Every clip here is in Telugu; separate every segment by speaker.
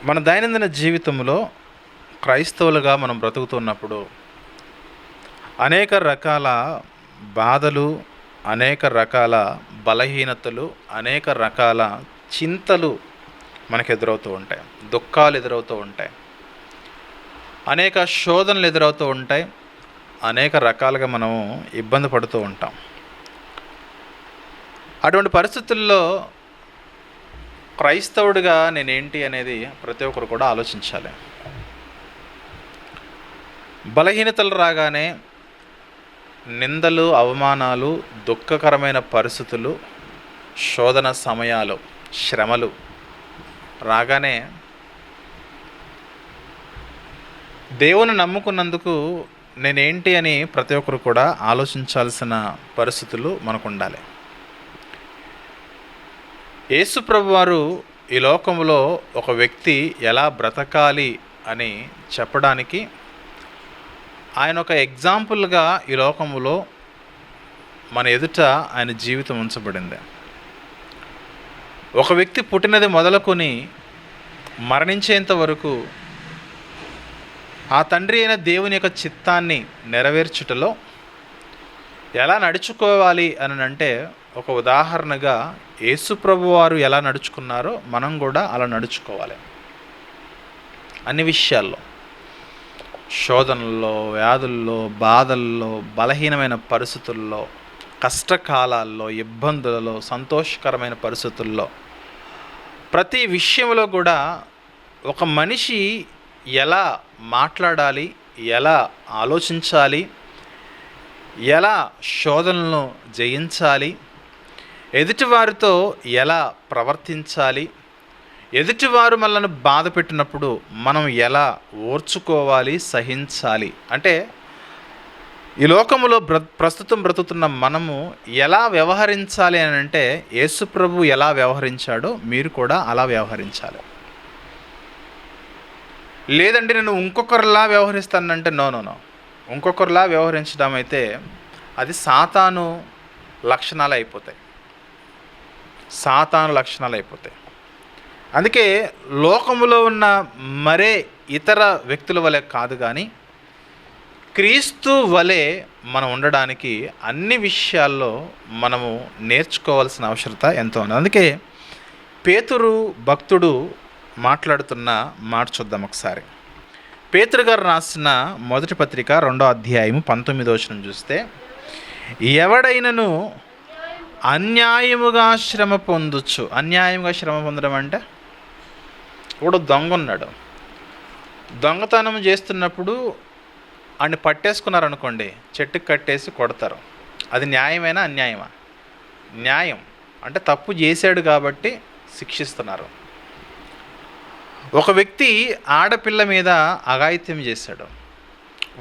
Speaker 1: మన దైనందిన జీవితంలో క్రైస్తవులుగా మనం బ్రతుకుతున్నప్పుడు అనేక రకాల బాధలు, అనేక రకాల బలహీనతలు, అనేక రకాల చింతలు మనకు ఎదురవుతూ ఉంటాయి. దుఃఖాలు ఎదురవుతూ ఉంటాయి. అనేక శోధనలు ఎదురవుతూ ఉంటాయి. అనేక రకాలుగా మనము ఇబ్బంది పడుతూ ఉంటాం. అటువంటి పరిస్థితుల్లో క్రైస్తవుడిగా నేనేంటి అనేది ప్రతి ఒక్కరు కూడా ఆలోచించాలి. బలహీనతలు రాగానే నిందలు, అవమానాలు, దుఃఖకరమైన పరిస్థితులు, శోధన సమయాలు, శ్రమలు రాగానే దేవుని నమ్ముకున్నందుకు నేనేంటి అని ప్రతి ఒక్కరు కూడా ఆలోచించాల్సిన పరిస్థితులు మనకు ఉండాలి. యేసు ప్రభువారు ఈ లోకంలో ఒక వ్యక్తి ఎలా బ్రతకాలి అని చెప్పడానికి ఆయన ఒక ఎగ్జాంపుల్గా ఈ లోకంలో మన ఎదుట ఆయన జీవితం ఉంచబడింది. ఒక వ్యక్తి పుట్టినది మొదలుకొని మరణించేంత వరకు ఆ తండ్రి అయిన దేవుని యొక్క చిత్తాన్ని నెరవేర్చుటలో ఎలా నడుచుకోవాలి అని అంటే ఒక ఉదాహరణగా యేసు ప్రభువారు ఎలా నడుచుకున్నారో మనం కూడా అలా నడుచుకోవాలి. అన్ని విషయాల్లో, శోధనల్లో, వ్యాధుల్లో, బాధల్లో, బలహీనమైన పరిస్థితుల్లో, కష్టకాలాల్లో, ఇబ్బందులలో, సంతోషకరమైన పరిస్థితుల్లో, ప్రతి విషయంలో కూడా ఒక మనిషి ఎలా మాట్లాడాలి, ఎలా ఆలోచించాలి, ఎలా శోధనలను జయించాలి, ఎదుటివారితో ఎలా ప్రవర్తించాలి, ఎదుటివారు మనల్ని బాధ పెట్టినప్పుడు మనం ఎలా ఓర్చుకోవాలి, సహించాలి, అంటే ఈ లోకములో ప్రస్తుతం బ్రతుకుతున్న మనము ఎలా వ్యవహరించాలి అని అంటే యేసు ప్రభు ఎలా వ్యవహరించాడో మీరు కూడా అలా వ్యవహరించాలి. లేదండి నేను ఇంకొకరిలా వ్యవహరిస్తానంటే నో, ఇంకొకరిలా వ్యవహరించడం అయితే అది సాతాను లక్షణాలు అయిపోతాయి. అందుకే లోకములో ఉన్న మరే ఇతర వ్యక్తుల వలె కాదు, కానీ క్రీస్తు వలె మనం ఉండడానికి అన్ని విషయాల్లో మనము నేర్చుకోవాల్సిన అవసరత ఎంతో ఉంది. అందుకే పేతురు భక్తుడు మాట్లాడుతున్న మాట చూద్దాం ఒకసారి. పేతురు గారు రాసిన మొదటి పత్రిక 2వ అధ్యాయము 19వ వచనం చూస్తే, ఎవడైనను అన్యాయముగా శ్రమ పొందొచ్చు. అన్యాయంగా శ్రమ పొందడం అంటే ఇప్పుడు దొంగ ఉన్నాడు, దొంగతనం చేస్తున్నప్పుడు ఆయన్ని పట్టేసుకున్నారనుకోండి, చెట్టుకు కట్టేసి కొడతారు. అది న్యాయమేనా, అన్యాయమా? న్యాయం. అంటే తప్పు చేశాడు కాబట్టి శిక్షిస్తున్నారు. ఒక వ్యక్తి ఆడపిల్ల మీద అఘాయిత్యం చేశాడు,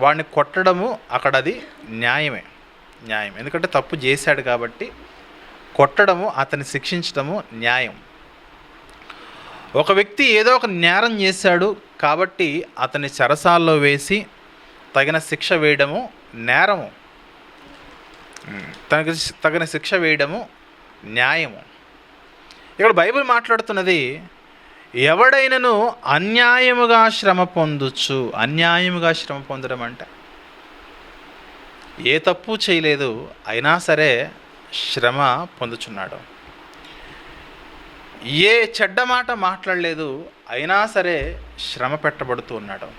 Speaker 1: వాడిని కొట్టడము అక్కడ అది న్యాయం. ఎందుకంటే తప్పు చేశాడు కాబట్టి కొట్టడము, అతన్ని శిక్షించడము న్యాయం. ఒక వ్యక్తి ఏదో ఒక నేరం చేశాడు కాబట్టి అతన్ని చెరసాల్లో వేసి తగిన శిక్ష వేయడము నేరము, తగిన శిక్ష వేయడము న్యాయము. ఇక్కడ బైబిల్ మాట్లాడుతున్నది ఎవడైనను అన్యాయముగా శ్రమ పొందొచ్చు. అన్యాయముగా శ్రమ పొందడం అంటే ఏ తప్పు చేయలేదు అయినా సరే శ్రమ పొందుచున్నాడు. ఏ చెడ్డ మాట మాట్లాడలేదు అయినా సరే శ్రమ పెట్టబడుతూ ఉన్నాడు.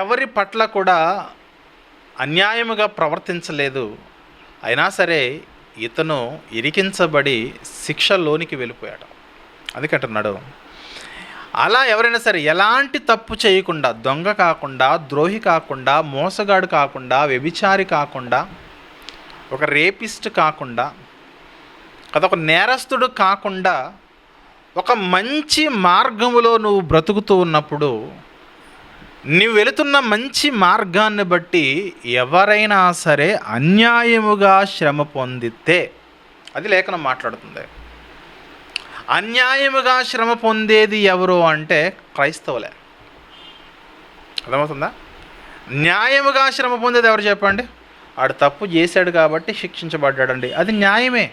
Speaker 1: ఎవరి పట్ల కూడా అన్యాయముగా ప్రవర్తించలేదు అయినా సరే ఇతను ఇరికించబడి శిక్షలోనికి వెళ్ళిపోయాడు. అందుకంటున్నాడు, అలా ఎవరైనా సరే ఎలాంటి తప్పు చేయకుండా, దొంగ కాకుండా, ద్రోహి కాకుండా, మోసగాడు కాకుండా, వ్యభిచారి కాకుండా, ఒక రేపిస్ట్ కాకుండా, ఒక నేరస్తుడు కాకుండా ఒక మంచి మార్గములో నువ్వు బ్రతుకుతూ ఉన్నప్పుడు, నువ్వు వెళుతున్న మంచి మార్గాన్ని బట్టి ఎవరైనా సరే అన్యాయముగా శ్రమ పొందితే, అది లేఖనం మాట్లాడుతుంది. అన్యాయముగా శ్రమ పొందేది ఎవరు అంటే క్రైస్తవులే. అర్థమవుతుందా? న్యాయముగా శ్రమ పొందేది ఎవరు చెప్పండి? ఆడు తప్పు చేశాడు కాబట్టి శిక్షించబడ్డాడండి, అది న్యాయమే.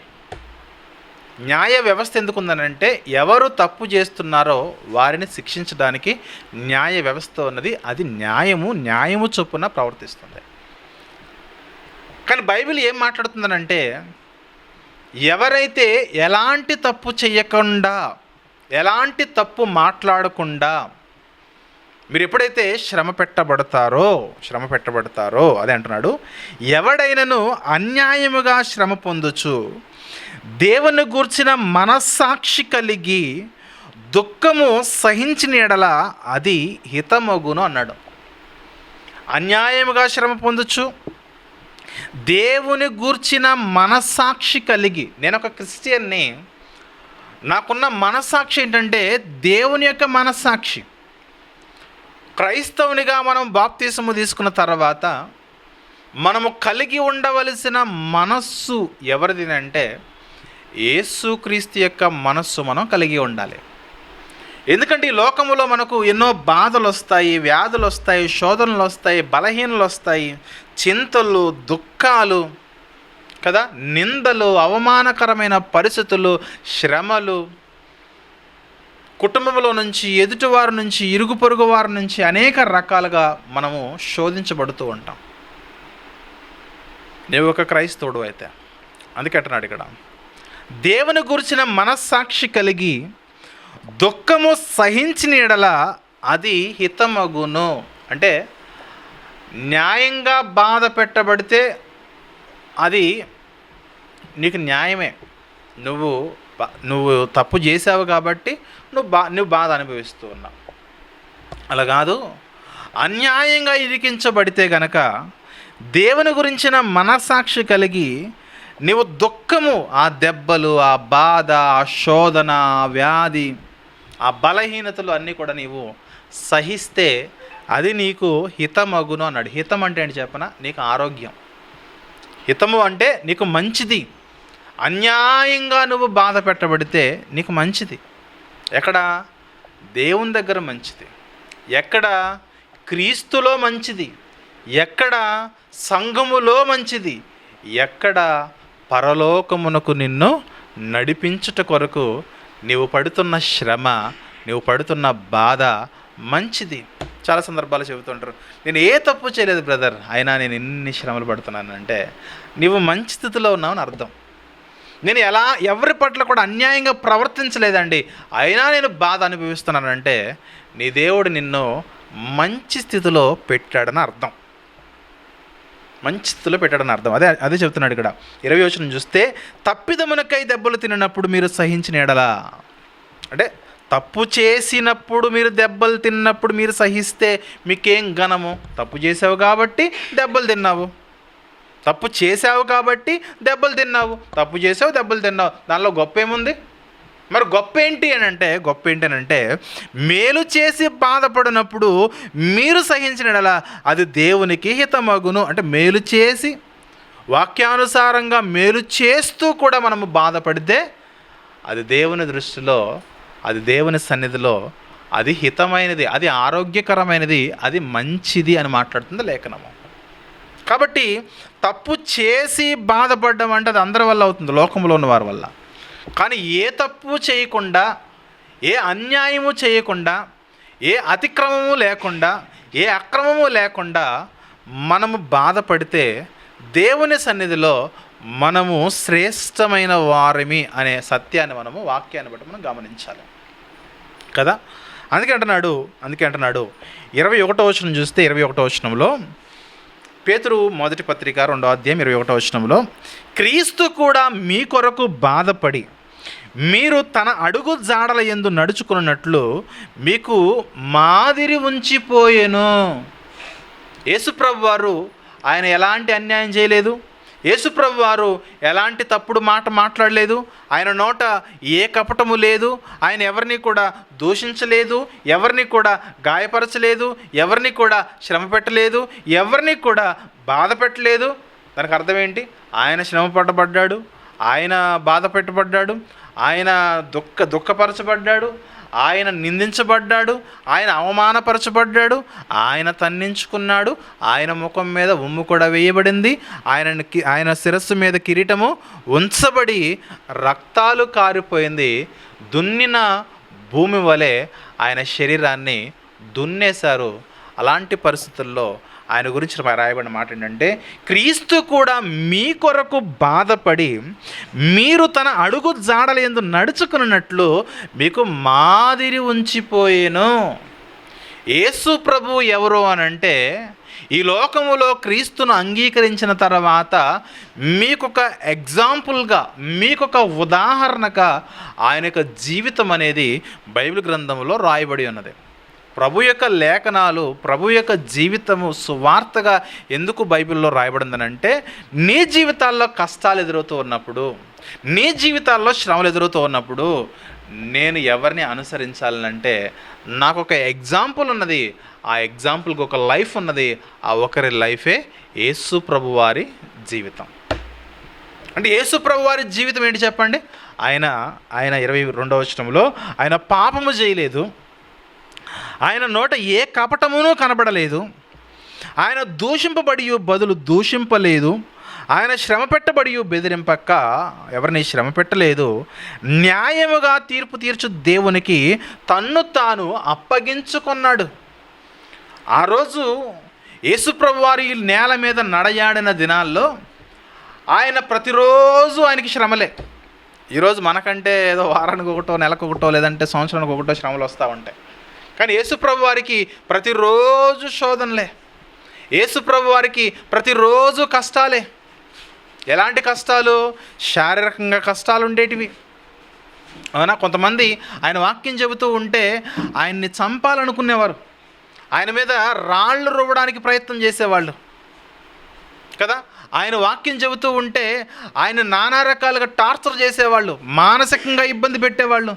Speaker 1: న్యాయ వ్యవస్థ ఎందుకుందనంటే ఎవరు తప్పు చేస్తున్నారో వారిని శిక్షించడానికి న్యాయ వ్యవస్థ ఉన్నది. అది న్యాయము చొప్పున ప్రవర్తిస్తుంది. కానీ బైబిల్ ఏం మాట్లాడుతుందనంటే ఎవరైతే ఎలాంటి తప్పు చేయకుండా, ఎలాంటి తప్పు మాట్లాడకుండా మీరు ఎప్పుడైతే శ్రమ పెట్టబడతారో అదే అంటున్నాడు, ఎవడైనను అన్యాయముగా శ్రమ పొందుచు దేవుని గూర్చిన మనస్సాక్షి కలిగి దుఃఖము సహించిన ఎడల అది హితమగును అన్నాడు. అన్యాయముగా శ్రమ పొందుచు దేవుని గూర్చిన మనస్సాక్షి కలిగి, నేను ఒక క్రిస్టియన్ని, నాకున్న మనస్సాక్షి ఏంటంటే దేవుని యొక్క మనస్సాక్షి. క్రైస్తవునిగా మనం బాప్తిసము తీసుకున్న తర్వాత మనము కలిగి ఉండవలసిన మనస్సు ఎవరిది అంటే యేసుక్రీస్తు యొక్క మనస్సు మనం కలిగి ఉండాలి. ఎందుకంటే ఈ లోకములో మనకు ఎన్నో బాధలు వస్తాయి, వ్యాధులు వస్తాయి, శోధనలు వస్తాయి, బలహీనలు వస్తాయి, చింతలు, దుఃఖాలు కదా, నిందలు, అవమానకరమైన పరిస్థితులు, శ్రమలు, కుటుంబంలో నుంచి, ఎదుటివారి నుంచి, ఇరుగు పొరుగు వారి నుంచి అనేక రకాలుగా మనము శోధించబడుతూ ఉంటాం. నీవు ఒక క్రైస్తవుడు అయితే అందుకే అంటున్నాడు ఇక్కడ, దేవుని గురించిన మనస్సాక్షి కలిగి దుఃఖము సహించిన ఎడల అది హితమగును. అంటే న్యాయంగా బాధ పెట్టబడితే అది నీకు న్యాయమే. నువ్వు తప్పు చేసావు కాబట్టి నువ్వు బాధ అనుభవిస్తూ ఉన్నావు. అలా కాదు, అన్యాయంగా ఇరికించబడితే గనక దేవుని గురించిన మనస్సాక్షి కలిగి నీవు దుఃఖము, ఆ దెబ్బలు, ఆ బాధ, ఆ శోధన, ఆ వ్యాధి, ఆ బలహీనతలు అన్నీ కూడా నీవు సహిస్తే అది నీకు హితమగును అన్నాడు. హితం అంటే ఏంటి చెప్పనా? నీకు ఆరోగ్యం. హితము అంటే నీకు మంచిది. అన్యాయంగా నువ్వు బాధ పెట్టబడితే నీకు మంచిది. ఎక్కడ? దేవుని దగ్గర మంచిది. ఎక్కడ? క్రీస్తులో మంచిది. ఎక్కడ? సంఘములో మంచిది. ఎక్కడ? పరలోకమునకు నిన్ను నడిపించుట కొరకు నీవు పడుతున్న శ్రమ, నీవు పడుతున్న బాధ మంచిది. చాలా సందర్భాలు చెబుతుంటారు, నేను ఏ తప్పు చేయలేదు బ్రదర్, అయినా నేను ఎన్ని శ్రమలు పడుతున్నానంటే నీవు మంచి స్థితిలో ఉన్నావని అర్థం. నేను ఎవరి పట్ల కూడా అన్యాయంగా ప్రవర్తించలేదండి, అయినా నేను బాధ అనుభవిస్తున్నానంటే నీ దేవుడు నిన్ను మంచి స్థితిలో పెట్టాడని అర్థం. మంచి స్థితిలో పెట్టాడని అర్థం. అదే చెప్తున్నాడు ఇక్కడ. 20వ వచనం చూస్తే, తప్పిదమునకై దెబ్బలు తిన్నప్పుడు మీరు సహించిన ఎడలా, అంటే తప్పు చేసినప్పుడు మీరు దెబ్బలు తిన్నప్పుడు మీరు సహిస్తే మీకేం ఘనము? తప్పు చేసావు కాబట్టి దెబ్బలు తిన్నావు, తప్పు చేసావు కాబట్టి దెబ్బలు తిన్నావు, తప్పు చేసావు దెబ్బలు తిన్నావు, దానిలో గొప్ప ఏముంది? మరి గొప్ప ఏంటి అని అంటే మేలు చేసి బాధపడినప్పుడు మీరు సహించిన అది దేవునికి హితమగును. అంటే మేలు చేసి వాక్యానుసారంగా మేలు చేస్తూ కూడా మనము బాధపడితే అది దేవుని దృష్టిలో, అది దేవుని సన్నిధిలో అది హితమైనది, అది ఆరోగ్యకరమైనది, అది మంచిది అని మాట్లాడుతుంది లేఖనము. కాబట్టి తప్పు చేసి బాధపడడం అంటే అది అందరి వల్ల అవుతుంది, లోకంలో ఉన్న వారి వల్ల. కానీ ఏ తప్పు చేయకుండా, ఏ అన్యాయము చేయకుండా, ఏ అతిక్రమము లేకుండా, ఏ అక్రమము లేకుండా మనము బాధపడితే దేవుని సన్నిధిలో మనము శ్రేష్టమైన వారిమి అనే సత్యాన్ని మనము వాక్యాన్ని బట్టి మనం గమనించాలి కదా. అందుకే అంటున్నాడు 21వ వచనం చూస్తే, 21వ వచనంలో పేతురు మొదటి పత్రిక 2వ అధ్యాయం 21వ వచనంలో, క్రీస్తు కూడా మీ కొరకు బాధపడి మీరు తన అడుగు జాడల యందు నడుచుకున్నట్లు మీకు మాదిరి ఉంచిపోయెను. యేసుప్రభు వారు ఆయన ఎలాంటి అన్యాయం చేయలేదు, యేసుప్రభు వారు ఎలాంటి తప్పుడు మాట మాట్లాడలేదు, ఆయన నోట ఏ కపటము లేదు, ఆయన ఎవరిని కూడా దూషించలేదు, ఎవరిని కూడా గాయపరచలేదు, ఎవరిని కూడా శ్రమ పెట్టలేదు, ఎవరిని కూడా బాధ పెట్టలేదు. దానికి అర్థం ఏంటి? ఆయన శ్రమ పట్టబడ్డాడు, ఆయన బాధ పెట్టబడ్డాడు, ఆయన దుఃఖపరచబడ్డాడు, ఆయన నిందించబడ్డాడు, ఆయన అవమానపరచబడ్డాడు, ఆయన తన్నించుకున్నాడు, ఆయన ముఖం మీద ఉమ్ము కూడా వేయబడింది, ఆయన శిరస్సు మీద కిరీటము ఉంచబడి రక్తాలు కారిపోయింది. దున్నిన భూమి వలె ఆయన శరీరాన్ని దున్నేశారు. అలాంటి పరిస్థితుల్లో ఆయన గురించి రాయబడిన మాట ఏంటంటే, క్రీస్తు కూడా మీ కొరకు బాధపడి మీరు తన అడుగు జాడలందు నడుచుకున్నట్లు మీకు మాదిరి ఉంచిపోయేను. యేసు ప్రభు ఎవరు అనంటే, ఈ లోకములో క్రీస్తును అంగీకరించిన తర్వాత మీకొక ఎగ్జాంపుల్గా, మీకొక ఉదాహరణగా ఆయన యొక్క జీవితం అనేది బైబిల్ గ్రంథంలో రాయబడి ఉన్నది. ప్రభు యొక్క లేఖనాలు, ప్రభు యొక్క జీవితము సువార్తగా ఎందుకు బైబిల్లో రాయబడిందనంటే, నీ జీవితాల్లో కష్టాలు ఎదురవుతూ ఉన్నప్పుడు, నీ జీవితాల్లో శ్రమలు ఎదురవుతూ ఉన్నప్పుడు నేను ఎవరిని అనుసరించాలంటే, నాకు ఒక ఎగ్జాంపుల్ ఉన్నది, ఆ ఎగ్జాంపుల్కి ఒక లైఫ్ ఉన్నది, ఆ ఒకరి లైఫే యేసు ప్రభు వారి జీవితం. అంటే యేసు ప్రభు వారి జీవితం ఏంటి చెప్పండి? ఆయన 22వ వచనంలో ఆయన పాపము చేయలేదు, ఆయన నోట ఏ కపటమునూ కనబడలేదు, ఆయన దూషింపబడి బదులు దూషింపలేదు, ఆయన శ్రమ పెట్టబడి బెదిరింపక ఎవరిని శ్రమ పెట్టలేదు, న్యాయముగా తీర్పు తీర్చు దేవునికి తన్ను తాను అప్పగించుకున్నాడు. ఆ రోజు యేసుప్రభు వారి నేల మీద నడయాడిన దినాల్లో ఆయన ప్రతిరోజు ఆయనకి శ్రమలే. ఈరోజు మనకంటే ఏదో వారానికి ఒకటో, నెలకు ఒకటో, లేదంటే సంవత్సరానికి ఒకటో శ్రమలు వస్తూ ఉంటాయి. కానీ యేసుప్రభు వారికి ప్రతిరోజు శోధనలే, యేసుప్రభు వారికి ప్రతిరోజు కష్టాలే. ఎలాంటి కష్టాలు? శారీరకంగా కష్టాలు ఉండేటివి. అవునా? కొంతమంది ఆయన వాక్యం చెబుతూ ఉంటే ఆయన్ని చంపాలనుకునేవారు, ఆయన మీద రాళ్ళు రువ్వడానికి ప్రయత్నం చేసేవాళ్ళు కదా. ఆయన వాక్యం చెబుతూ ఉంటే ఆయన నానా రకాలుగా టార్చర్ చేసేవాళ్ళు, మానసికంగా ఇబ్బంది పెట్టేవాళ్ళు.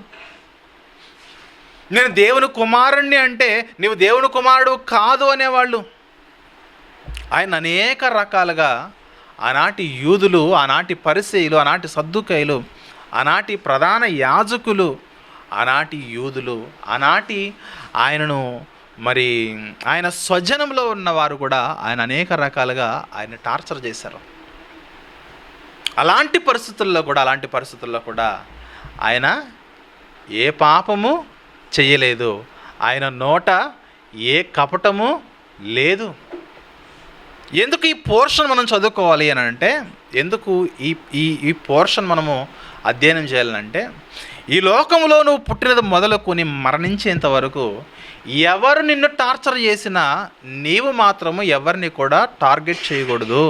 Speaker 1: నేను దేవుని కుమారుణ్ణి అంటే నీవు దేవుని కుమారుడు కాదు అనేవాళ్ళు. ఆయన అనేక రకాలుగా ఆనాటి యూదులు, ఆనాటి పరిసయ్యులు, ఆనాటి సద్దుకయ్యులు, ఆనాటి ప్రధాన యాజకులు, ఆనాటి యూదులు, ఆనాటి ఆయనను ఆయన స్వజనంలో ఉన్నవారు కూడా ఆయన అనేక రకాలుగా ఆయన టార్చర్ చేశారు. అలాంటి పరిస్థితుల్లో కూడా ఆయన ఏ పాపము చెయ్యలేదు, ఆయన నోట ఏ కపటము లేదు. ఎందుకు ఈ పోర్షన్ మనం చదువుకోవాలి అని అంటే, ఎందుకు ఈ పోర్షన్ మనము అధ్యయనం చేయాలంటే, ఈ లోకంలో నువ్వు పుట్టినది మొదలుకొని మరణించేంత వరకు ఎవరు నిన్ను టార్చర్ చేసినా నీవు మాత్రము ఎవరిని కూడా టార్గెట్ చేయకూడదు.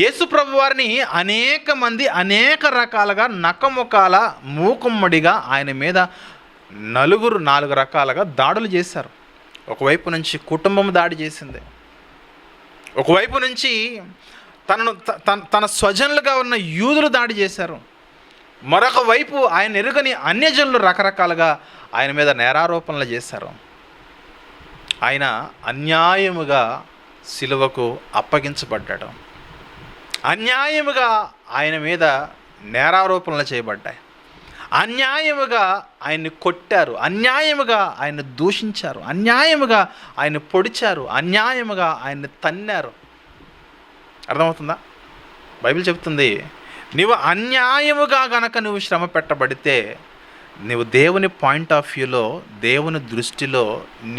Speaker 1: యేసు ప్రభు వారిని అనేక మంది అనేక రకాలుగా నకముకాల మూకుమ్మడిగా ఆయన మీద 4 రకాలుగా దాడులు చేశారు. ఒకవైపు నుంచి కుటుంబం దాడి చేసింది, ఒకవైపు నుంచి తన స్వజనులుగా ఉన్న యూదులు దాడి చేశారు, మరొక వైపు ఆయన ఎరుగని అన్యజనులు రకరకాలుగా ఆయన మీద నేరారోపణలు చేశారు. ఆయన అన్యాయముగా సిలువకు అప్పగించబడ్డాడు, అన్యాయముగా ఆయన మీద నేరారోపణలు చేయబడ్డాయి, అన్యాయముగా ఆయన్ని కొట్టారు, అన్యాయముగా ఆయన్ని దూషించారు, అన్యాయముగా ఆయన్ని పొడిచారు, అన్యాయముగా ఆయన్ని తన్నారు. అర్థమవుతుందా? బైబిల్ చెప్తుంది, నీవు అన్యాయముగా గనక నువ్వు శ్రమ పెట్టబడితే నీవు దేవుని పాయింట్ ఆఫ్ వ్యూలో, దేవుని దృష్టిలో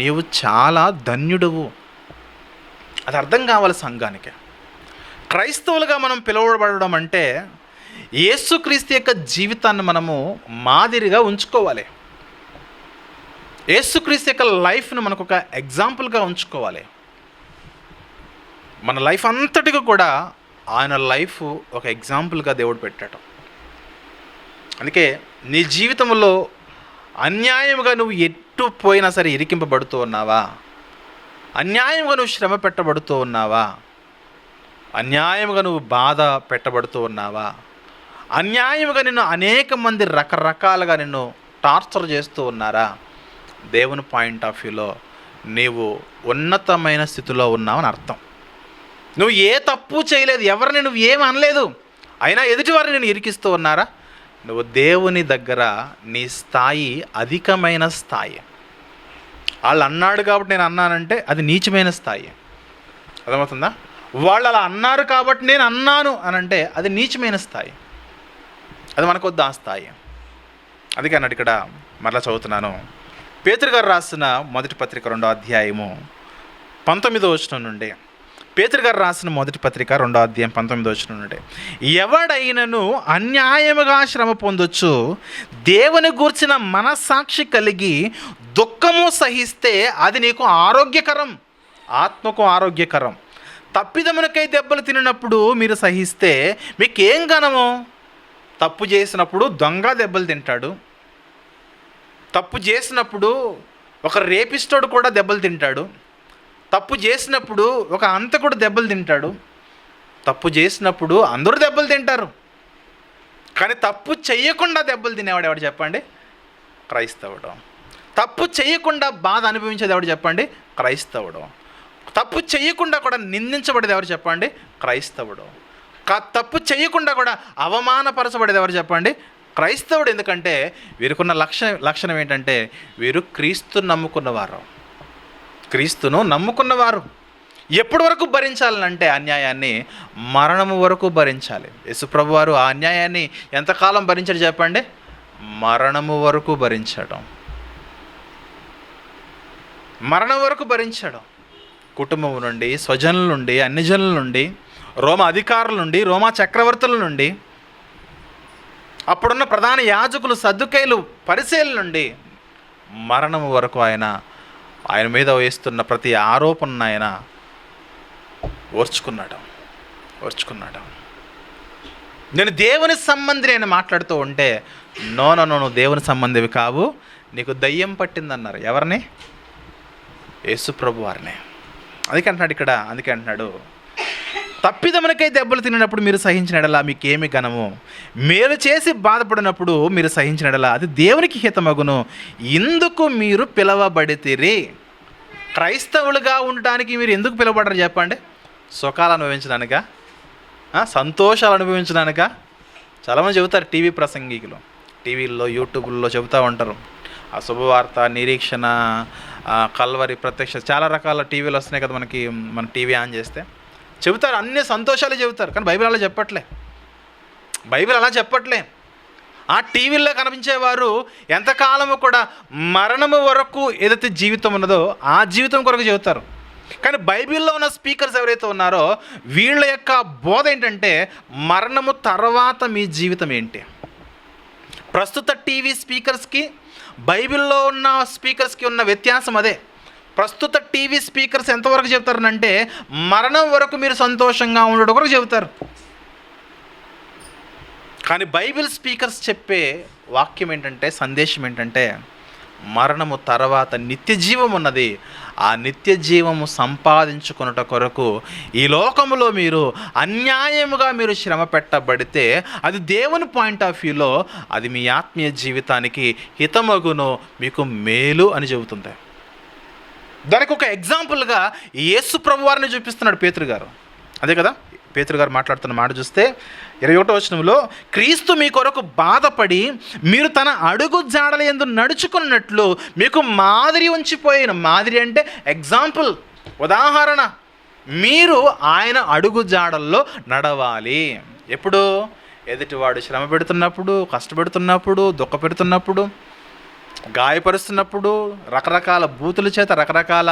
Speaker 1: నీవు చాలా ధన్యుడువు. అది అర్థం కావాలి సంఘానికి. క్రైస్తవులుగా మనం పిలువబడడం అంటే యేసుక్రీస్తు యొక్క జీవితాన్ని మనము మాదిరిగా ఉంచుకోవాలి. యేసుక్రీస్తు యొక్క లైఫ్ను మనకు ఒక ఎగ్జాంపుల్గా ఉంచుకోవాలి. మన లైఫ్ అంతటికి కూడా ఆయన లైఫ్ ఒక ఎగ్జాంపుల్గా దేవుడు పెట్టాడు. అందుకే నీ జీవితంలో అన్యాయముగా నువ్వు ఎటు పోయినా సరే ఇరికింపబడుతూ ఉన్నావా? అన్యాయముగా నువ్వు శ్రమ పెట్టబడుతూ ఉన్నావా? అన్యాయముగా నువ్వు బాధ పెట్టబడుతూ ఉన్నావా? అన్యాయముగా నిన్ను అనేక మంది రకరకాలుగా నిన్ను టార్చర్ చేస్తూ ఉన్నారా? దేవుని పాయింట్ ఆఫ్ వ్యూలో నీవు ఉన్నతమైన స్థితిలో ఉన్నావని అర్థం. నువ్వు ఏ తప్పు చేయలేదు, ఎవరిని నువ్వు ఏమి అనలేదు, అయినా ఎదుటివారిని నేను ఇరికిస్తూ ఉన్నారా? నువ్వు దేవుని దగ్గర నీ స్థాయి అధికమైన స్థాయి. వాళ్ళు అన్నాడు కాబట్టి నేను అన్నానంటే అది నీచమైన స్థాయి. అర్థమవుతుందా? వాళ్ళు అలా అన్నారు కాబట్టి నేను అన్నాను అని అంటే అది నీచమైన స్థాయి. అది మనకొద్దు ఆ స్థాయి. అందుకే అన్నాడు ఇక్కడ, మరలా చదువుతున్నాను, పేతురు గారు రాసిన మొదటి పత్రిక 2వ అధ్యాయము 19వ వచనం నుండి. పేతురు గారు రాసిన మొదటి పత్రిక 2వ అధ్యాయం 19వ వచనం నుండి, ఎవడైనను అన్యాయముగా శ్రమ పొందొచ్చు, దేవుని గూర్చిన మనస్సాక్షి కలిగి దుఃఖము సహిస్తే అది నీకు ఆరోగ్యకరం, ఆత్మకు ఆరోగ్యకరం. తప్పిదమునకై దెబ్బలు తినప్పుడు మీరు సహిస్తే మీకేం ఘనము? తప్పు చేసినప్పుడు దొంగ దెబ్బలు తింటాడు, తప్పు చేసినప్పుడు ఒక రేపిస్టోడు కూడా దెబ్బలు తింటాడు, తప్పు చేసినప్పుడు ఒక హంతకుడు దెబ్బలు తింటాడు, తప్పు చేసినప్పుడు అందరూ దెబ్బలు తింటారు. కానీ తప్పు చెయ్యకుండా దెబ్బలు తినేవాడు ఎవడు చెప్పండి? క్రైస్తవుడు. తప్పు చేయకుండా బాధ అనుభవించేది ఎవడు చెప్పండి? క్రైస్తవుడు. తప్పు చేయకుండా కూడా నిందించబడేది ఎవరు చెప్పండి? క్రైస్తవుడు. తప్పు చేయకుండా కూడా అవమానపరచబడేది ఎవరు చెప్పండి? క్రైస్తవుడు. ఎందుకంటే వీరికున్న లక్షణం ఏంటంటే వీరు క్రీస్తును నమ్ముకున్నవారు, క్రీస్తును నమ్ముకున్నవారు. ఎప్పటి వరకు భరించాలంటే అన్యాయాన్ని మరణము వరకు భరించాలి. యేసుప్రభు వారు ఆ అన్యాయాన్ని ఎంతకాలం భరించాడు చెప్పండి? మరణము వరకు భరించడం, మరణం వరకు భరించడం. కుటుంబం నుండి, స్వజనుల నుండి, అన్ని జనుల నుండి, రోమా అధికారుల నుండి, రోమా చక్రవర్తుల నుండి, అప్పుడున్న ప్రధాన యాజకులు, సద్దుకైలు, పరిసయ్యుల నుండి మరణం వరకు ఆయన మీద వేస్తున్న ప్రతి ఆరోపణను ఆయన ఓర్చుకున్నాడు. నేను దేవుని సంబంధిని ఆయన మాట్లాడుతూ ఉంటే, నువ్వు దేవుని సంబంధివి కావు, నీకు దయ్యం పట్టిందన్నారు. ఎవరిని? యేసుప్రభు వారిని. అందుకే అంటున్నాడు తప్పిదమునకై దెబ్బలు తినప్పుడు మీరు సహించిన ఎడల మీకేమి ఘనము? మేలు చేసి బాధపడినప్పుడు మీరు సహించిన ఎడల అది దేవునికి హితమగును. ఇందుకు మీరు పిలవబడితిరి. క్రైస్తవులుగా ఉండటానికి మీరు ఎందుకు పిలవబడరు చెప్పండి? సుఖాలు అనుభవించడానికా? సంతోషాలు అనుభవించడానికా? చాలామంది చెబుతారు, టీవీ ప్రసంగికులు టీవీల్లో, యూట్యూబ్లో చెబుతూ ఉంటారు, ఆ శుభవార్త, నిరీక్షణ, కల్వరి, ప్రత్యక్ష, చాలా రకాల టీవీలు వస్తున్నాయి కదా మనకి. మన టీవీ ఆన్ చేస్తే చెబుతారు, అన్ని సంతోషాలు చెబుతారు. కానీ బైబిల్ అలా చెప్పట్లే. ఆ టీవీల్లో కనిపించేవారు ఎంతకాలము కూడా మరణము వరకు ఏదైతే జీవితం ఉన్నదో ఆ జీవితం కొరకు చెబుతారు. కానీ బైబిల్లో ఉన్న స్పీకర్స్ ఎవరైతే ఉన్నారో వీళ్ళ యొక్క బోధ ఏంటంటే మరణము తర్వాత మీ జీవితం ఏంటి. ప్రస్తుత టీవీ స్పీకర్స్కి బైబిల్లో ఉన్న స్పీకర్స్కి ఉన్న వ్యత్యాసం అదే. ప్రస్తుత టీవీ స్పీకర్స్ ఎంతవరకు చెబుతారనంటే మరణం వరకు మీరు సంతోషంగా ఉండడం వరకు చెబుతారు. కానీ బైబిల్ స్పీకర్స్ చెప్పే వాక్యం ఏంటంటే, సందేశం ఏంటంటే మరణము తర్వాత నిత్య జీవం ఉన్నది. ఆ నిత్య జీవము సంపాదించుకొనుట కొరకు ఈ లోకములో మీరు అన్యాయముగా మీరు శ్రమ పెట్టబడితే అది దేవుని పాయింట్ ఆఫ్ వ్యూలో అది మీ ఆత్మీయ జీవితానికి హితమగును, మీకు మేలు అని చెబుతుంది. దానికి ఒక ఎగ్జాంపుల్గా యేసు ప్రభు వారిని చూపిస్తున్నాడు పేతురు గారు. అదే కదా పేతురు గారు మాట్లాడుతున్న మాట చూస్తే 21వ వచనంలో, క్రీస్తు మీ కొరకు బాధపడి మీరు తన అడుగు జాడల యందు నడుచుకున్నట్లు మీకు మాదిరి ఉంచిపోయిన, మాదిరి అంటే ఎగ్జాంపుల్, ఉదాహరణ, మీరు ఆయన అడుగు జాడల్లో నడవాలి. ఎప్పుడు? ఎదుటివాడు శ్రమ పెడుతున్నప్పుడు, కష్టపెడుతున్నప్పుడు, దుఃఖ పెడుతున్నప్పుడు, గాయపరుస్తున్నప్పుడు, రకరకాల బూతుల చేత, రకరకాల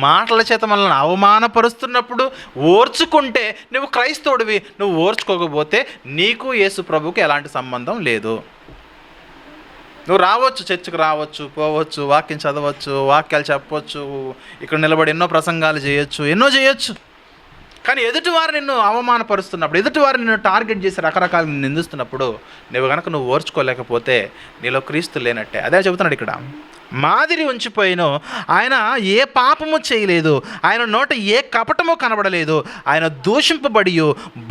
Speaker 1: మాటల చేత మనల్ని అవమానపరుస్తున్నప్పుడు ఓర్చుకుంటే నువ్వు క్రైస్తవుడివి. నువ్వు ఓర్చుకోకపోతే నీకు యేసు ప్రభువుకి ఎలాంటి సంబంధం లేదు. నువ్వు రావచ్చు, చర్చికి రావచ్చు, పోవచ్చు, వాక్యం చదవచ్చు, వాక్యాలు చెప్పవచ్చు, ఇక్కడ నిలబడి ఎన్నో ప్రసంగాలు చేయొచ్చు, ఎన్నో చేయొచ్చు. కానీ ఎదుటివారు నిన్ను అవమానపరుస్తున్నప్పుడు, ఎదుటివారు నిన్ను టార్గెట్ చేసి రకరకాల నిందిస్తున్నప్పుడు నువ్వు ఓర్చుకోలేకపోతే నీలో క్రీస్తు లేనట్టే. అదే చెబుతున్నాడు ఇక్కడ. మాదిరి ఉంచిపోయిను, ఆయన ఏ పాపము చేయలేదు, ఆయన నోట ఏ కపటము కనబడలేదు, ఆయన దూషింపబడి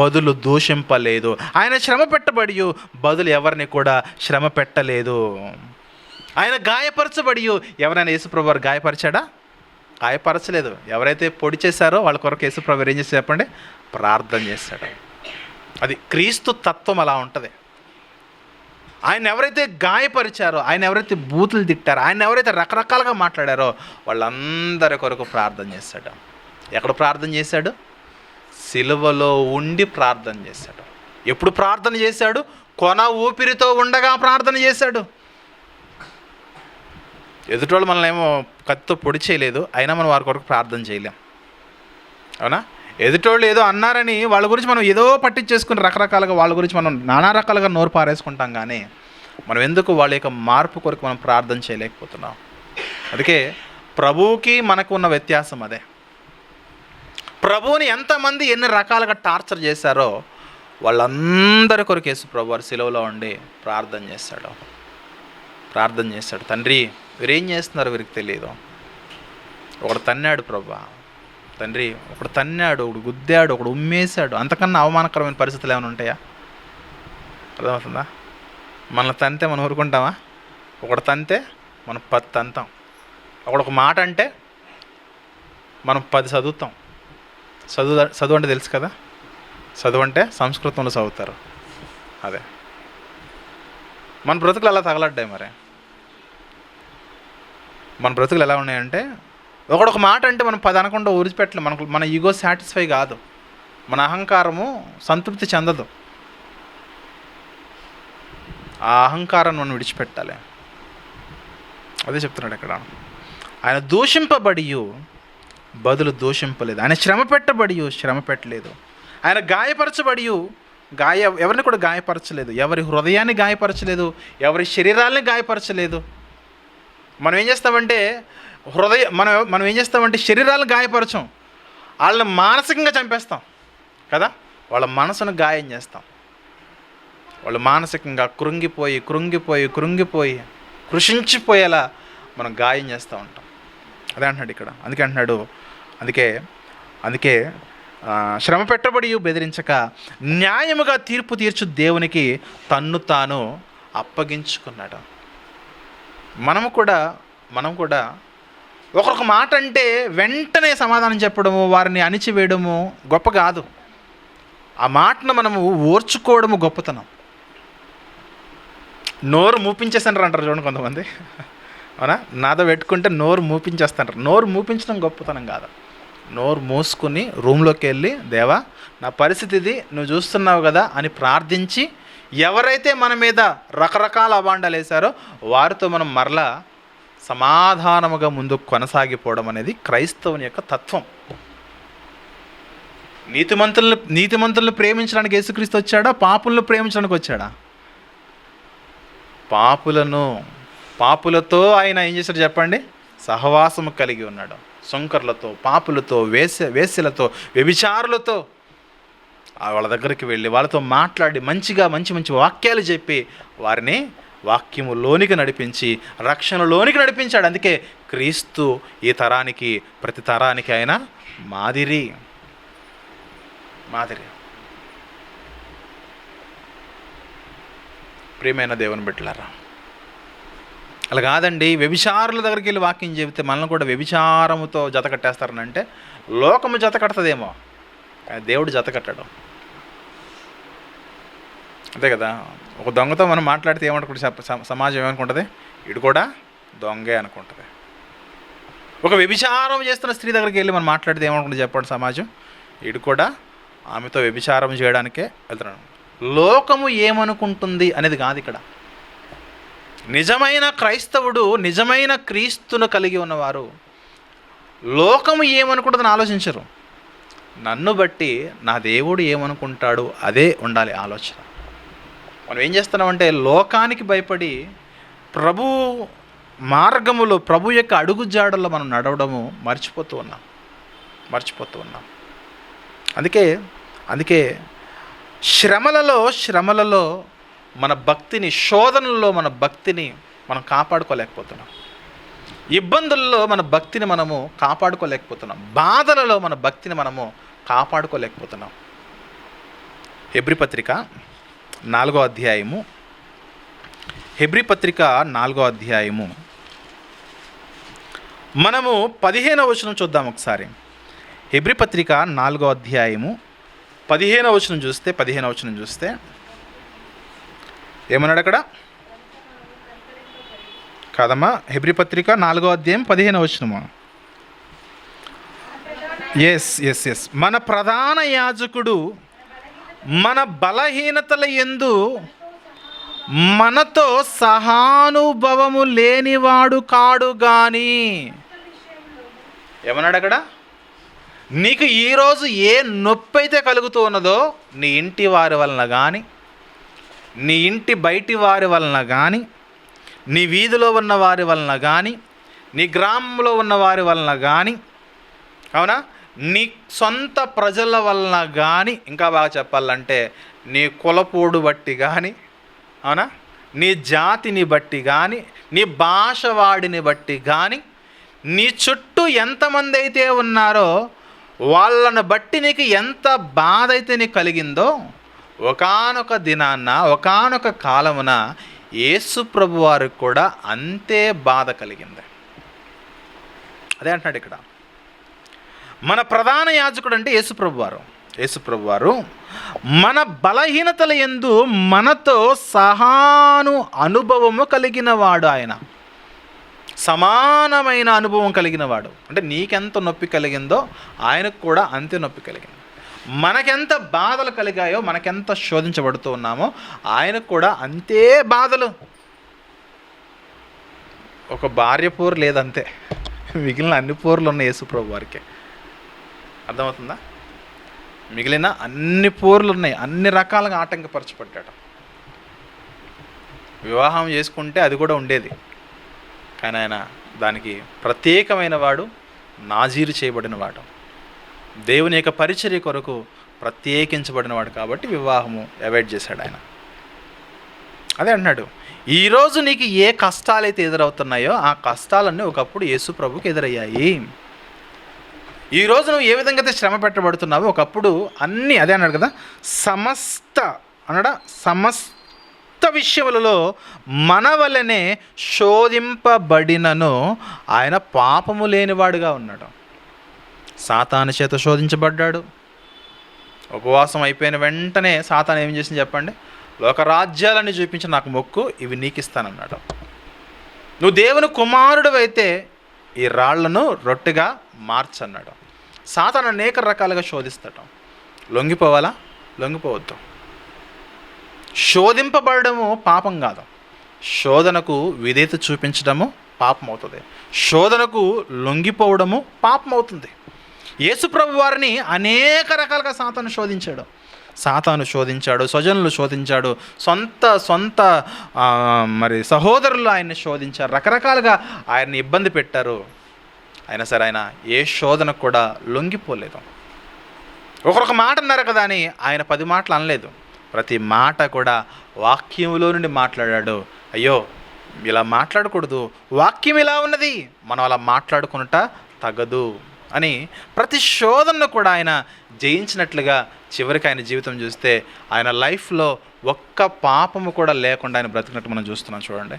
Speaker 1: బదులు దూషింపలేదు, ఆయన శ్రమ పెట్టబడి బదులు ఎవరిని కూడా శ్రమ పెట్టలేదు, ఆయన గాయపరచబడి ఎవరైనా యేసుప్రభు వారు గాయపరిచాడా? గాయపరచలేదు. ఎవరైతే పొడి చేశారో వాళ్ళ కొరకు యేసుప్రభు ఏం చేసి చెప్పండి? ప్రార్థన చేశాడు. అది క్రీస్తు తత్వం అలా ఉంటుంది. ఆయన ఎవరైతే గాయపరిచారో, ఆయన ఎవరైతే బూతులు తిట్టారో, ఆయన ఎవరైతే రకరకాలుగా మాట్లాడారో వాళ్ళందరి కొరకు ప్రార్థన చేశాడు. ఎక్కడ ప్రార్థన చేశాడు? సిలువలో ఉండి ప్రార్థన చేశాడు. ఎప్పుడు ప్రార్థన చేశాడు? కొన ఊపిరితో ఉండగా ప్రార్థన చేశాడు. ఎదుటోళ్ళు మనల్ని ఏమో కత్తితో పొడి చేయలేదు, అయినా మనం వారి కొరకు ప్రార్థన చేయలేం. అవునా? ఎదుటోళ్ళు ఏదో అన్నారని వాళ్ళ గురించి మనం ఏదో పట్టించేసుకుని రకరకాలుగా వాళ్ళ గురించి మనం నానా రకాలుగా నోరు పారేసుకుంటాం, కానీ మనం ఎందుకు వాళ్ళ యొక్క మార్పు కొరకు మనం ప్రార్థన చేయలేకపోతున్నాం? అందుకే ప్రభువుకి మనకు ఉన్న వ్యత్యాసం అదే. ప్రభువుని ఎంతమంది ఎన్ని రకాలుగా టార్చర్ చేశారో వాళ్ళందరి కొరకు యేసు ప్రభు వారి సిలువలో ఉండి ప్రార్థన చేశాడు. తండ్రి, వీరేం చేస్తున్నారో వీరికి తెలియదు. ఒకడు తన్నాడు ప్రభా, తండ్రి, ఒకడు తన్నాడు, ఒకడు గుద్దాడు, ఒకడు ఉమ్మేశాడు. అంతకన్నా అవమానకరమైన పరిస్థితులు ఏమైనా ఉంటాయా? అర్థమవుతుందా? మనల్ని తంతే మనం ఊరుకుంటామా? ఒకడు తంతే మనం 10 తంతాం. ఒకడు మాట అంటే మనం 10 చదువుతాం. చదువు అంటే తెలుసు కదా, చదువు అంటే సంస్కృతంలో చదువుతారు. అదే మన బ్రతుకులు ఎలా తగలడ్డాయి. మరి మన బ్రతుకులు ఎలా ఉన్నాయంటే, ఒకడొక మాట అంటే మనం 10 అనకుండా ఊరిపెట్టలేం. మన ఈగో సాటిస్ఫై కాదు, మన అహంకారము సంతృప్తి చెందదు. ఆ అహంకారాన్ని మనం విడిచిపెట్టాలి. అదే చెప్తున్నాడు ఇక్కడ. ఆయన దూషింపబడి బదులు దూషింపలేదు, ఆయన శ్రమ పెట్టలేదు, ఆయన గాయపరచబడి ఎవరిని కూడా గాయపరచలేదు, ఎవరి హృదయాన్ని గాయపరచలేదు, ఎవరి శరీరాలని గాయపరచలేదు. మనం ఏం చేస్తామంటే మనం ఏం చేస్తామంటే శరీరాలను గాయపరచం, వాళ్ళని మానసికంగా చంపేస్తాం కదా. వాళ్ళ మనసును గాయం చేస్తాం. వాళ్ళు మానసికంగా కృంగిపోయి కృషించిపోయేలా మనం గాయం చేస్తూ ఉంటాం. అదే అంటున్నాడు ఇక్కడ. అందుకే శ్రమ పెట్టబడి బెదిరించక న్యాయముగా తీర్పు తీర్చు దేవునికి తన్ను తాను అప్పగించుకున్నాడు. మనం కూడా ఒకరికి మాట అంటే వెంటనే సమాధానం చెప్పడము, వారిని అణిచివేయడము గొప్ప కాదు. ఆ మాటను మనము ఓర్చుకోవడము గొప్పతనం. నోరు మూపించేస్తాంటారు అంటారు చూడండి కొంతమంది. అవునా? నాతో పెట్టుకుంటే నోరు మూపించేస్తాంటారు. నోరు మూపించడం గొప్పతనం కాదు. నోరు మూసుకుని రూమ్లోకి వెళ్ళి, దేవా నా పరిస్థితి ఇది, నువ్వు చూస్తున్నావు కదా అని ప్రార్థించి, ఎవరైతే మన మీద రకరకాల అభాండాలు వేశారో వారితో మనం మరలా సమాధానముగా ముందుకు కొనసాగిపోవడం అనేది క్రైస్తవుని యొక్క తత్వం. నీతిమంతులను ప్రేమించడానికి యేసుక్రీస్తు వచ్చాడా? పాపులను ప్రేమించడానికి వచ్చాడా? పాపులతో ఆయన ఏం చేశాడు చెప్పండి? సహవాసము కలిగి ఉన్నాడు. సుంకర్లతో, పాపులతో, వేశ్యలతో, వ్యభిచారులతో వాళ్ళ దగ్గరికి వెళ్ళి వాళ్ళతో మాట్లాడి మంచి వాక్యాలు చెప్పి వారిని వాక్యములోనికి నడిపించి రక్షణలోనికి నడిపించాడు. అందుకే క్రీస్తు ఈ తరానికి, ప్రతి తరానికి ఆయన మాదిరి. ప్రియమైన దేవుని బిడ్డలారా, అలా కాదండి, వ్యభిచారుల దగ్గరికి వెళ్ళి వాక్యం చెబితే మనల్ని కూడా వ్యభిచారముతో జత కట్టేస్తారనంటే లోకము జత కడుతుందేమో, కానీ దేవుడు జత కట్టడం. అంతే కదా. ఒక దొంగతో మనం మాట్లాడితే ఏమనుకుంటుంది సమాజం? ఏమనుకుంటుంది? ఇడు కూడా దొంగే అనుకుంటుంది. ఒక వ్యభిచారం చేస్తున్న స్త్రీ దగ్గరికి వెళ్ళి మనం మాట్లాడితే ఏమనుకుంటుంది చెప్పండి సమాజం? ఇడు కూడా ఆమెతో వ్యభిచారం చేయడానికే వెళ్తున్నాడు. లోకము ఏమనుకుంటుంది అనేది కాదు ఇక్కడ. నిజమైన క్రైస్తవుడు, నిజమైన క్రీస్తును కలిగి ఉన్నవారు లోకము ఏమనుకుంటుందని ఆలోచించరు. నన్ను బట్టి నా దేవుడు ఏమనుకుంటాడు అదే ఉండాలి ఆలోచన. మనం ఏం చేస్తున్నామంటే లోకానికి భయపడి ప్రభు మార్గములో, ప్రభు యొక్క అడుగుజాడల్లో మనం నడవడము మర్చిపోతూ ఉన్నాం. అందుకే శ్రమలలో మన భక్తిని, శోధనల్లో మన భక్తిని మనం కాపాడుకోలేకపోతున్నాం. ఇబ్బందుల్లో మన భక్తిని మనము కాపాడుకోలేకపోతున్నాం. బాధలలో మన భక్తిని మనము కాపాడుకోలేకపోతున్నాం. హెబ్రీ పత్రిక 4వ అధ్యాయము, హెబ్రీ పత్రిక 4వ అధ్యాయము మనము 15వ వచనం చూద్దాం ఒకసారి. హెబ్రీ పత్రిక 4వ అధ్యాయము 15వ వచనం చూస్తే ఏమన్నాడు అక్కడ? కాదమ్మా, హెబ్రీ పత్రిక 4:15 ఎస్. మన ప్రధాన యాజకుడు మన బలహీనతల యందు మనతో సహానుభవము లేనివాడు కాడు గాని. ఏమన్నాడు అక్కడ? నీకు ఈరోజు ఏ నొప్పి అయితే కలుగుతూ ఉన్నదో, నీ ఇంటి వారి వలన కానీ, నీ ఇంటి బయటి వారి వలన కానీ, నీ వీధిలో ఉన్న వారి వలన కానీ, నీ గ్రామంలో ఉన్న వారి వలన కానీ, అవునా, నీ సొంత ప్రజల వలన కానీ, ఇంకా బాగా చెప్పాలంటే నీ కులపోడు బట్టి కానీ, అవునా, నీ జాతిని బట్టి కానీ, నీ భాష వాడిని బట్టి కానీ, నీ చుట్టూ ఎంతమంది అయితే ఉన్నారో వాళ్ళని బట్టి నీకు ఎంత బాధ అయితే నీకు కలిగిందో, ఒకానొక దినాన్న, ఒకానొక కాలమున యేసు ప్రభు వారికి కూడా అంతే బాధ కలిగింది. అదే అంటున్నాడు ఇక్కడ. మన ప్రధాన యాజకుడు అంటే యేసుప్రభు వారు మన బలహీనతల యందు మనతో సహాను అనుభవము కలిగిన వాడు. ఆయన సమానమైన అనుభవం కలిగిన వాడు. అంటే నీకెంత నొప్పి కలిగిందో ఆయనకు కూడా అంతే నొప్పి కలిగింది. మనకెంత బాధలు కలిగాయో, మనకెంత శోధించబడుతూ ఉన్నామో ఆయనకు కూడా అంతే బాధలు. ఒక భార్య పోరు లేదంతే, మిగిలిన అన్ని పోర్లు ఉన్నాయి యేసుప్రభు వారికి. అర్థమవుతుందా? మిగిలిన అన్ని పోర్లు ఉన్నాయి, అన్ని రకాలుగా ఆటంకపరచబడ్డాడు. వివాహం చేసుకుంటే అది కూడా ఉండేది, కానీ ఆయన దానికి ప్రత్యేకమైన వాడు, నాజీరు చేయబడిన వాడు, దేవుని యొక్క పరిచర్య కొరకు ప్రత్యేకించబడిన వాడు. కాబట్టి వివాహము అవాయిడ్ చేశాడు ఆయన. అదే అంటున్నాడు, ఈరోజు నీకు ఏ కష్టాలైతే ఎదురవుతున్నాయో ఆ కష్టాలన్నీ ఒకప్పుడు యేసు ప్రభుకి ఎదురయ్యాయి. ఈరోజు నువ్వు ఏ విధంగా అయితే శ్రమ పెట్టబడుతున్నావో ఒకప్పుడు అన్నీ, అదే అన్నాడు కదా, సమస్త విషయములలో మన వలనే శోధింపబడినను ఆయన పాపము లేనివాడుగా ఉన్నాడు. సాతాను చేత శోధించబడ్డాడు. ఉపవాసం అయిపోయిన వెంటనే సాతాను ఏం చేసింది చెప్పండి? లోకరాజ్యాలని చూపించి నాకు మొక్కు, ఇవి నీకు ఇస్తానన్నాడు. నువ్వు దేవుని కుమారుడు అయితే ఈ రాళ్లను రొట్టెగా మార్చన్నాడు. సాతాను అనేక రకాలుగా శోధిస్తాడు. లొంగిపోవాలా? లొంగిపోవద్దు. శోధింపబడము పాపం కాదు, శోధనకు విధేయత చూపించడము పాపం అవుతుంది. శోధనకు లొంగిపోవడము పాపం అవుతుంది. యేసుప్రభు వారిని అనేక రకాలుగా సాతాను శోధించాడు, స్వజనులు శోధించాడు, సొంత సహోదరులు ఆయన్ని శోధించారు, రకరకాలుగా ఆయన్ని ఇబ్బంది పెట్టారు. అయినా సరే ఆయన ఏ శోధనకు కూడా లొంగిపోలేదు. ఒకరొక మాట అన్నారు కదా అని ఆయన 10 మాటలు అనలేదు. ప్రతి మాట కూడా వాక్యంలో నుండి మాట్లాడాడు. అయ్యో ఇలా మాట్లాడకూడదు, వాక్యం ఇలా ఉన్నది, మనం అలా మాట్లాడుకున్నట తగదు అని ప్రతి శోధనను కూడా ఆయన జయించినట్లుగా చివరికి ఆయన జీవితం చూస్తే ఆయన లైఫ్లో ఒక్క పాపము కూడా లేకుండా ఆయన బ్రతికినట్టు మనం చూస్తున్నాం. చూడండి,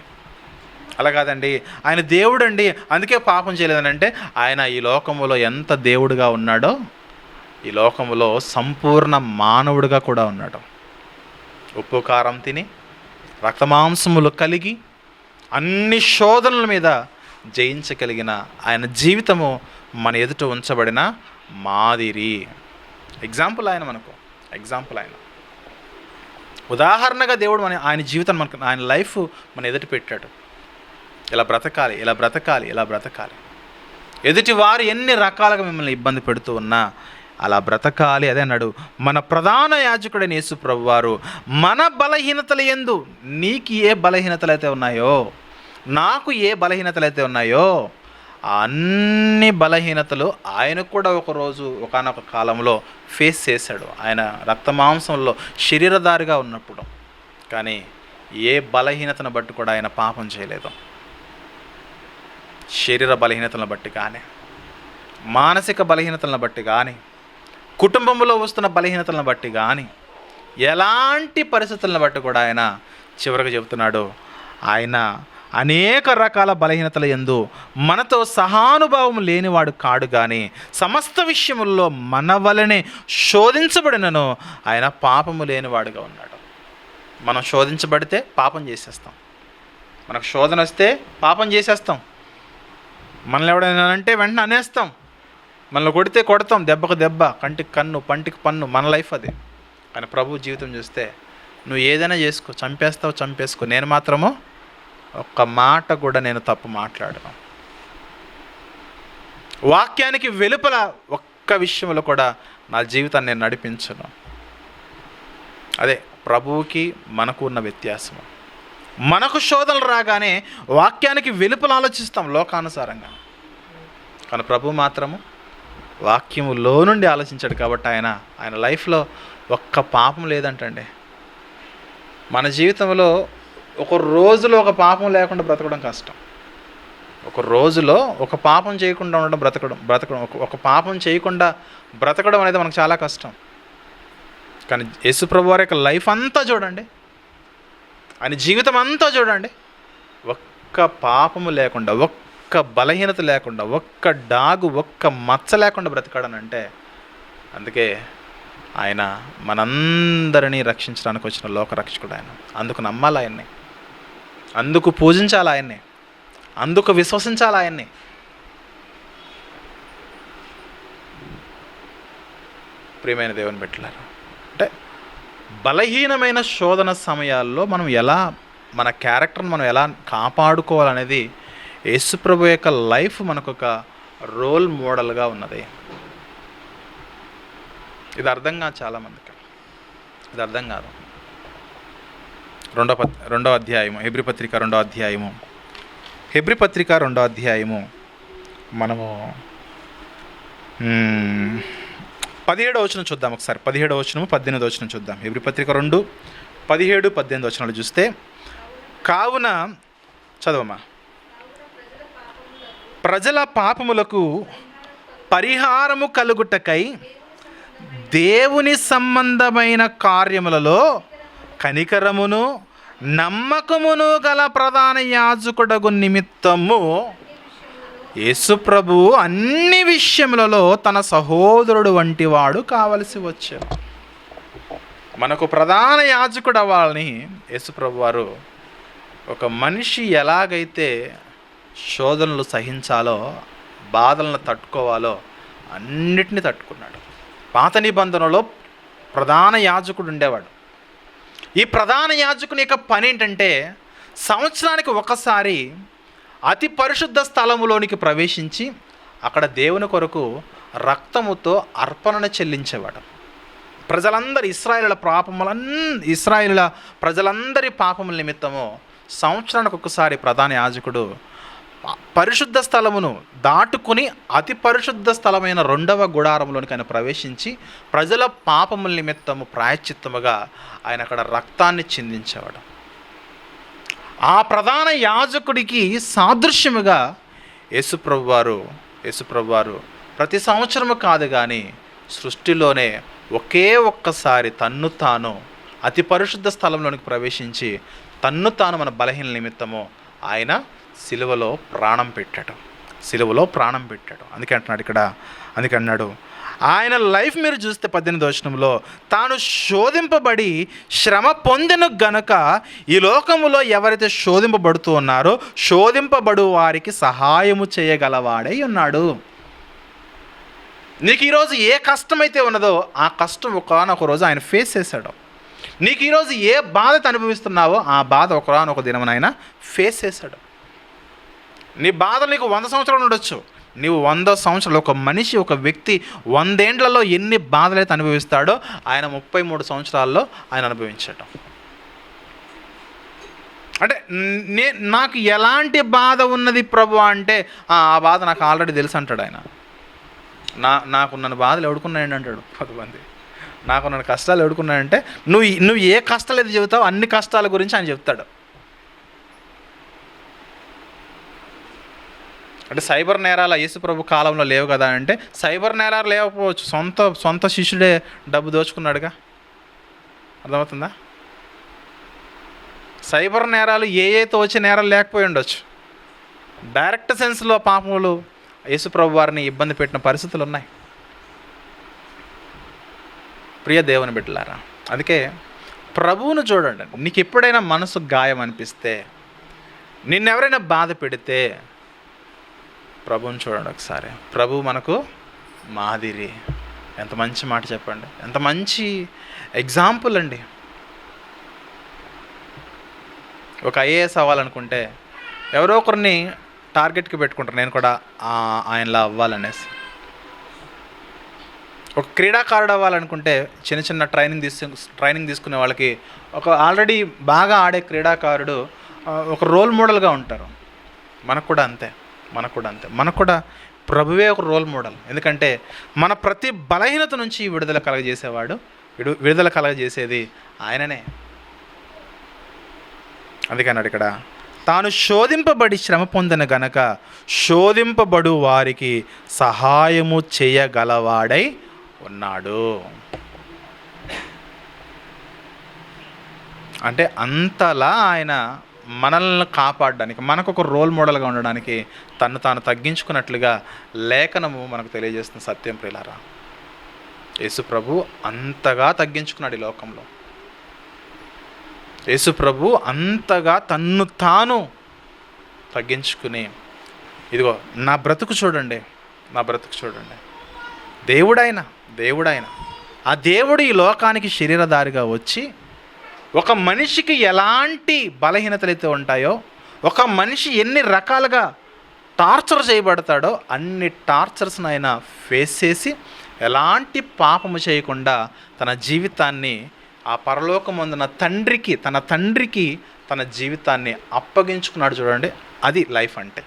Speaker 1: అలా కాదండి ఆయన దేవుడు అండి అందుకే పాపం చేయలేదని అంటే, ఆయన ఈ లోకములో ఎంత దేవుడుగా ఉన్నాడో ఈ లోకములో సంపూర్ణ మానవుడిగా కూడా ఉన్నాడు. ఉప్పు కారం తిని రక్తమాంసములు కలిగి అన్ని శోధనల మీద జయించగలిగిన ఆయన జీవితము మన ఎదుట ఉంచబడిన మాదిరి. ఎగ్జాంపుల్ ఆయన, ఆయన ఉదాహరణగా దేవుడు ఆయన జీవితం ఆయన లైఫ్ మన ఎదుట పెట్టాడు. ఇలా బ్రతకాలి. ఎదుటి వారు ఎన్ని రకాలుగా మిమ్మల్ని ఇబ్బంది పెడుతూ ఉన్నా అలా బ్రతకాలి. అదే అన్నాడు, మన ప్రధాన యాజకుడైన యేసు ప్రభు వారు మన బలహీనతల యందు, నీకు ఏ బలహీనతలు అయితే ఉన్నాయో, నాకు ఏ బలహీనతలు అయితే ఉన్నాయో ఆ అన్ని బలహీనతలు ఆయనకు కూడా ఒకరోజు ఒకానొక కాలంలో ఫేస్ చేశాడు. ఆయన రక్తమాంసంలో శరీరధారిగా ఉన్నప్పుడు. కానీ ఏ బలహీనతను బట్టి కూడా ఆయన పాపం చేయలేదు. శరీర బలహీనతలను బట్టి కానీ, మానసిక బలహీనతలను బట్టి కానీ, కుటుంబంలో వస్తున్న బలహీనతలను బట్టి కానీ, ఎలాంటి పరిస్థితులను బట్టి కూడా ఆయన చివరికి చెబుతున్నాడు, ఆయన అనేక రకాల బలహీనతల యందు మనతో సహానుభావం లేనివాడు కాడు కానీ సమస్త విషయముల్లో మన వలనే శోధించబడినను ఆయన పాపము లేనివాడుగా ఉన్నాడు. మనం శోధించబడితే పాపం చేసేస్తాం. మనకు శోధన వస్తే పాపం చేసేస్తాం. మనల్ని ఎవడైనా అంటే వెంటనే అనేస్తాం, మనల్ని కొడితే కొడతాం, దెబ్బకు దెబ్బ, కంటికి కన్ను, పంటికి పన్ను, మన లైఫ్ అది. కానీ ప్రభు జీవితం చూస్తే నువ్వు ఏదైనా చేసుకో, చంపేస్తావు చంపేసుకో, నేను మాత్రము ఒక్క మాట కూడా నేను తప్పు మాట్లాడను. వాక్యానికి వెలుపల ఒక్క విషయంలో కూడా నా జీవితాన్ని నేను నడిపించను. అదే ప్రభువుకి మనకు ఉన్న వ్యత్యాసము. మనకు శోధనలు రాగానే వాక్యానికి వెలుపల ఆలోచిస్తాం లోకానుసారంగా, కానీ ప్రభు మాత్రము వాక్యములో నుండి ఆలోచించాడు. కాబట్టి ఆయన లైఫ్లో ఒక్క పాపం లేదంటండి. మన జీవితంలో ఒక రోజులో ఒక పాపం లేకుండా బ్రతకడం కష్టం. ఒక రోజులో ఒక పాపం చేయకుండా ఉండడం బ్రతకడం ఒక పాపం చేయకుండా బ్రతకడం అనేది మనకు చాలా కష్టం. కానీ యేసుప్రభు వారి యొక్క లైఫ్ అంతా చూడండి, ఆయన జీవితం అంతా చూడండి, ఒక్క పాపము లేకుండా, ఒక్క బలహీనత లేకుండా, ఒక్క డాగు, ఒక్క మచ్చ లేకుండా బ్రతికాడనంటే అందుకే ఆయన మనందరినీ రక్షించడానికి వచ్చిన లోకరక్షకుడు ఆయన. అందుకు నమ్మాలి ఆయన్ని, అందుకు పూజించాలి ఆయన్ని, అందుకు విశ్వసించాలి ఆయన్ని. ప్రియమైన దేవుని బిడ్డలారా, అంటే బలహీనమైన శోధన సమయాల్లో మనం ఎలా మన క్యారెక్టర్ని మనం ఎలా కాపాడుకోవాలనేది యేసుప్రభు యొక్క లైఫ్ మనకు ఒక రోల్ మోడల్గా ఉన్నది. ఇది అర్థం కాదు చాలామందికి, ఇది అర్థం కాదు. రెండవ అధ్యాయము హెబ్రీ పత్రిక 2వ అధ్యాయము, హెబ్రీ పత్రిక 2వ అధ్యాయము మనము 17వ వచనం చూద్దాం ఒకసారి. 17వ వచనము 18వ వచనం చూద్దాం. హెబ్రీ పత్రిక 2, 17, 18 వచనాలు చూస్తే, కావున చదవమా, ప్రజల పాపములకు పరిహారము కలుగుటకై దేవుని సంబంధమైన కార్యములలో కనికరమును నమ్మకమును గల ప్రధాన యాజకుడగు నిమిత్తము యేసుప్రభు అన్ని విషయములలో తన సహోదరుడు వంటి వాడు కావలసి వచ్చాడు. మనకు ప్రధాన యాజకుడు అవ్వాలని యేసుప్రభు వారు ఒక మనిషి ఎలాగైతే శోధనలు సహించాలో, బాధలను తట్టుకోవాలో అన్నిటినీ తట్టుకున్నాడు. పాత నిబంధనలో ప్రధాన యాజకుడు ఉండేవాడు. ఈ ప్రధాన యాజకుని యొక్క పని ఏంటంటే సంవత్సరానికి ఒకసారి అతి పరిశుద్ధ స్థలములోనికి ప్రవేశించి అక్కడ దేవుని కొరకు రక్తముతో అర్పణను చెల్లించేవాడు. ఇశ్రాయేలుల ప్రజలందరి పాపముల నిమిత్తము సంవత్సరానికి ఒకసారి ప్రధాన యాజకుడు పరిశుద్ధ స్థలమును దాటుకుని అతి పరిశుద్ధ స్థలమైన 2వ గుడారంలోనికి ఆయన ప్రవేశించి ప్రజల పాపముల నిమిత్తము ప్రాయశ్చిత్తముగా ఆయన అక్కడ రక్తాన్ని చిందించేవాడు. ఆ ప్రధాన యాజకుడికి సాదృశ్యముగా యేసుప్రభు వారు ప్రతి సంవత్సరము కాదు కానీ సృష్టిలోనే ఒకే ఒక్కసారి తన్ను తాను అతి పరిశుద్ధ స్థలంలోనికి ప్రవేశించి తన్ను తాను మన బలహీన నిమిత్తము ఆయన సిలువలో ప్రాణం పెట్టాడు. అందుకే అన్నాడు ఆయన లైఫ్ మీరు చూస్తే 18వ వచనంలో, తాను శోధింపబడి శ్రమ పొందిన గనుక ఈ లోకములో ఎవరైతే శోధింపబడుతూ ఉన్నారో శోధింపబడు వారికి సహాయము చేయగలవాడై ఉన్నాడు. నీకు ఈరోజు ఏ కష్టమైతే ఉన్నదో ఆ కష్టం ఒకనొక రోజు ఆయన ఫేస్ చేశాడు. నీకు ఈరోజు ఏ బాధ అనుభవిస్తున్నావో ఆ బాధ ఒకనొక దినం ఆయన ఫేస్ చేశాడు. నీ బాధలు నీకు 100 సంవత్సరాలు ఉండొచ్చు. నీవు 100 సంవత్సరాలు, ఒక మనిషి, ఒక వ్యక్తి 100 ఏండ్లలో ఎన్ని బాధలైతే అనుభవిస్తాడో ఆయన 33 సంవత్సరాల్లో ఆయన అనుభవించాడు. అంటే నాకు ఎలాంటి బాధ ఉన్నది ప్రభు అంటే ఆ బాధ నాకు ఆల్రెడీ తెలుసు అంటాడు ఆయన. నాకున్న బాధలు ఎవడుకున్నాయండి అంటాడు 10 మంది. నాకున్న కష్టాలు ఎవడుకున్నాయంటే నువ్వు ఏ కష్టాలు అయితే చెబుతావు అన్ని కష్టాల గురించి ఆయన చెప్తాడు. అంటే సైబర్ నేరాలు యేసుప్రభు కాలంలో లేవు కదా అంటే, సైబర్ నేరాలు లేకపోవచ్చు, సొంత శిష్యుడే డబ్బు దోచుకున్నాడుగా. అర్థమవుతుందా? సైబర్ నేరాలు తోచే నేరాలు లేకపోయి ఉండొచ్చు. డైరెక్ట్ సెన్స్లో పాపములు యేసుప్రభు వారిని ఇబ్బంది పెట్టిన పరిస్థితులు ఉన్నాయి. ప్రియ దేవుని బిడ్డలారా, అందుకే ప్రభువును చూడండి. నీకు ఎప్పుడైనా మనసు గాయం అనిపిస్తే, నిన్నెవరైనా బాధ పెడితే ప్రభువుని చూడండి ఒకసారి. ప్రభు మనకు మాదిరి. ఎంత మంచి మాట చెప్పండి, ఎంత మంచి ఎగ్జాంపుల్ అండి. ఒక ఐఏఎస్ అవ్వాలనుకుంటే ఎవరో ఒకరిని టార్గెట్కి పెట్టుకుంటారు, నేను కూడా ఆయనలా అవ్వాలనేసి. ఒక క్రీడాకారుడు అవ్వాలనుకుంటే చిన్న చిన్న ట్రైనింగ్ తీసుకునే వాళ్ళకి ఒక ఆల్రెడీ బాగా ఆడే క్రీడాకారుడు ఒక రోల్ మోడల్గా ఉంటారు. మనకు కూడా అంతే. మనకు కూడా ప్రభువే ఒక రోల్ మోడల్. ఎందుకంటే మన ప్రతి బలహీనత నుంచి విడుదల కలగజేసేది ఆయననే. అందుకన్నాడు ఇక్కడ, తాను శోధింపబడి శ్రమ పొందిన గనక శోధింపబడు వారికి సహాయము చేయగలవాడై ఉన్నాడు. అంటే అంతలా ఆయన మనల్ని కాపాడడానికి, మనకు ఒక రోల్ మోడల్గా ఉండడానికి తను తాను తగ్గించుకున్నట్లుగా లేఖనము మనకు తెలియజేస్తున్న సత్యం. ప్రియులారా, యేసు ప్రభు అంతగా తగ్గించుకున్నాడు ఈ లోకంలో. యేసు ప్రభు అంతగా తన్ను తాను తగ్గించుకుని, ఇదిగో నా బ్రతుకు చూడండి, దేవుడైన ఆ దేవుడు ఈ లోకానికి శరీరధారిగా వచ్చి ఒక మనిషికి ఎలాంటి బలహీనతలు అయితే ఉంటాయో, ఒక మనిషి ఎన్ని రకాలుగా టార్చర్ చేయబడతాడో అన్ని టార్చర్స్ని ఆయన ఫేస్ చేసి ఎలాంటి పాపము చేయకుండా తన జీవితాన్ని ఆ పరలోకమందున తన తండ్రికి తన జీవితాన్ని అప్పగించుకున్నాడు. చూడండి, అది లైఫ్ అంటే.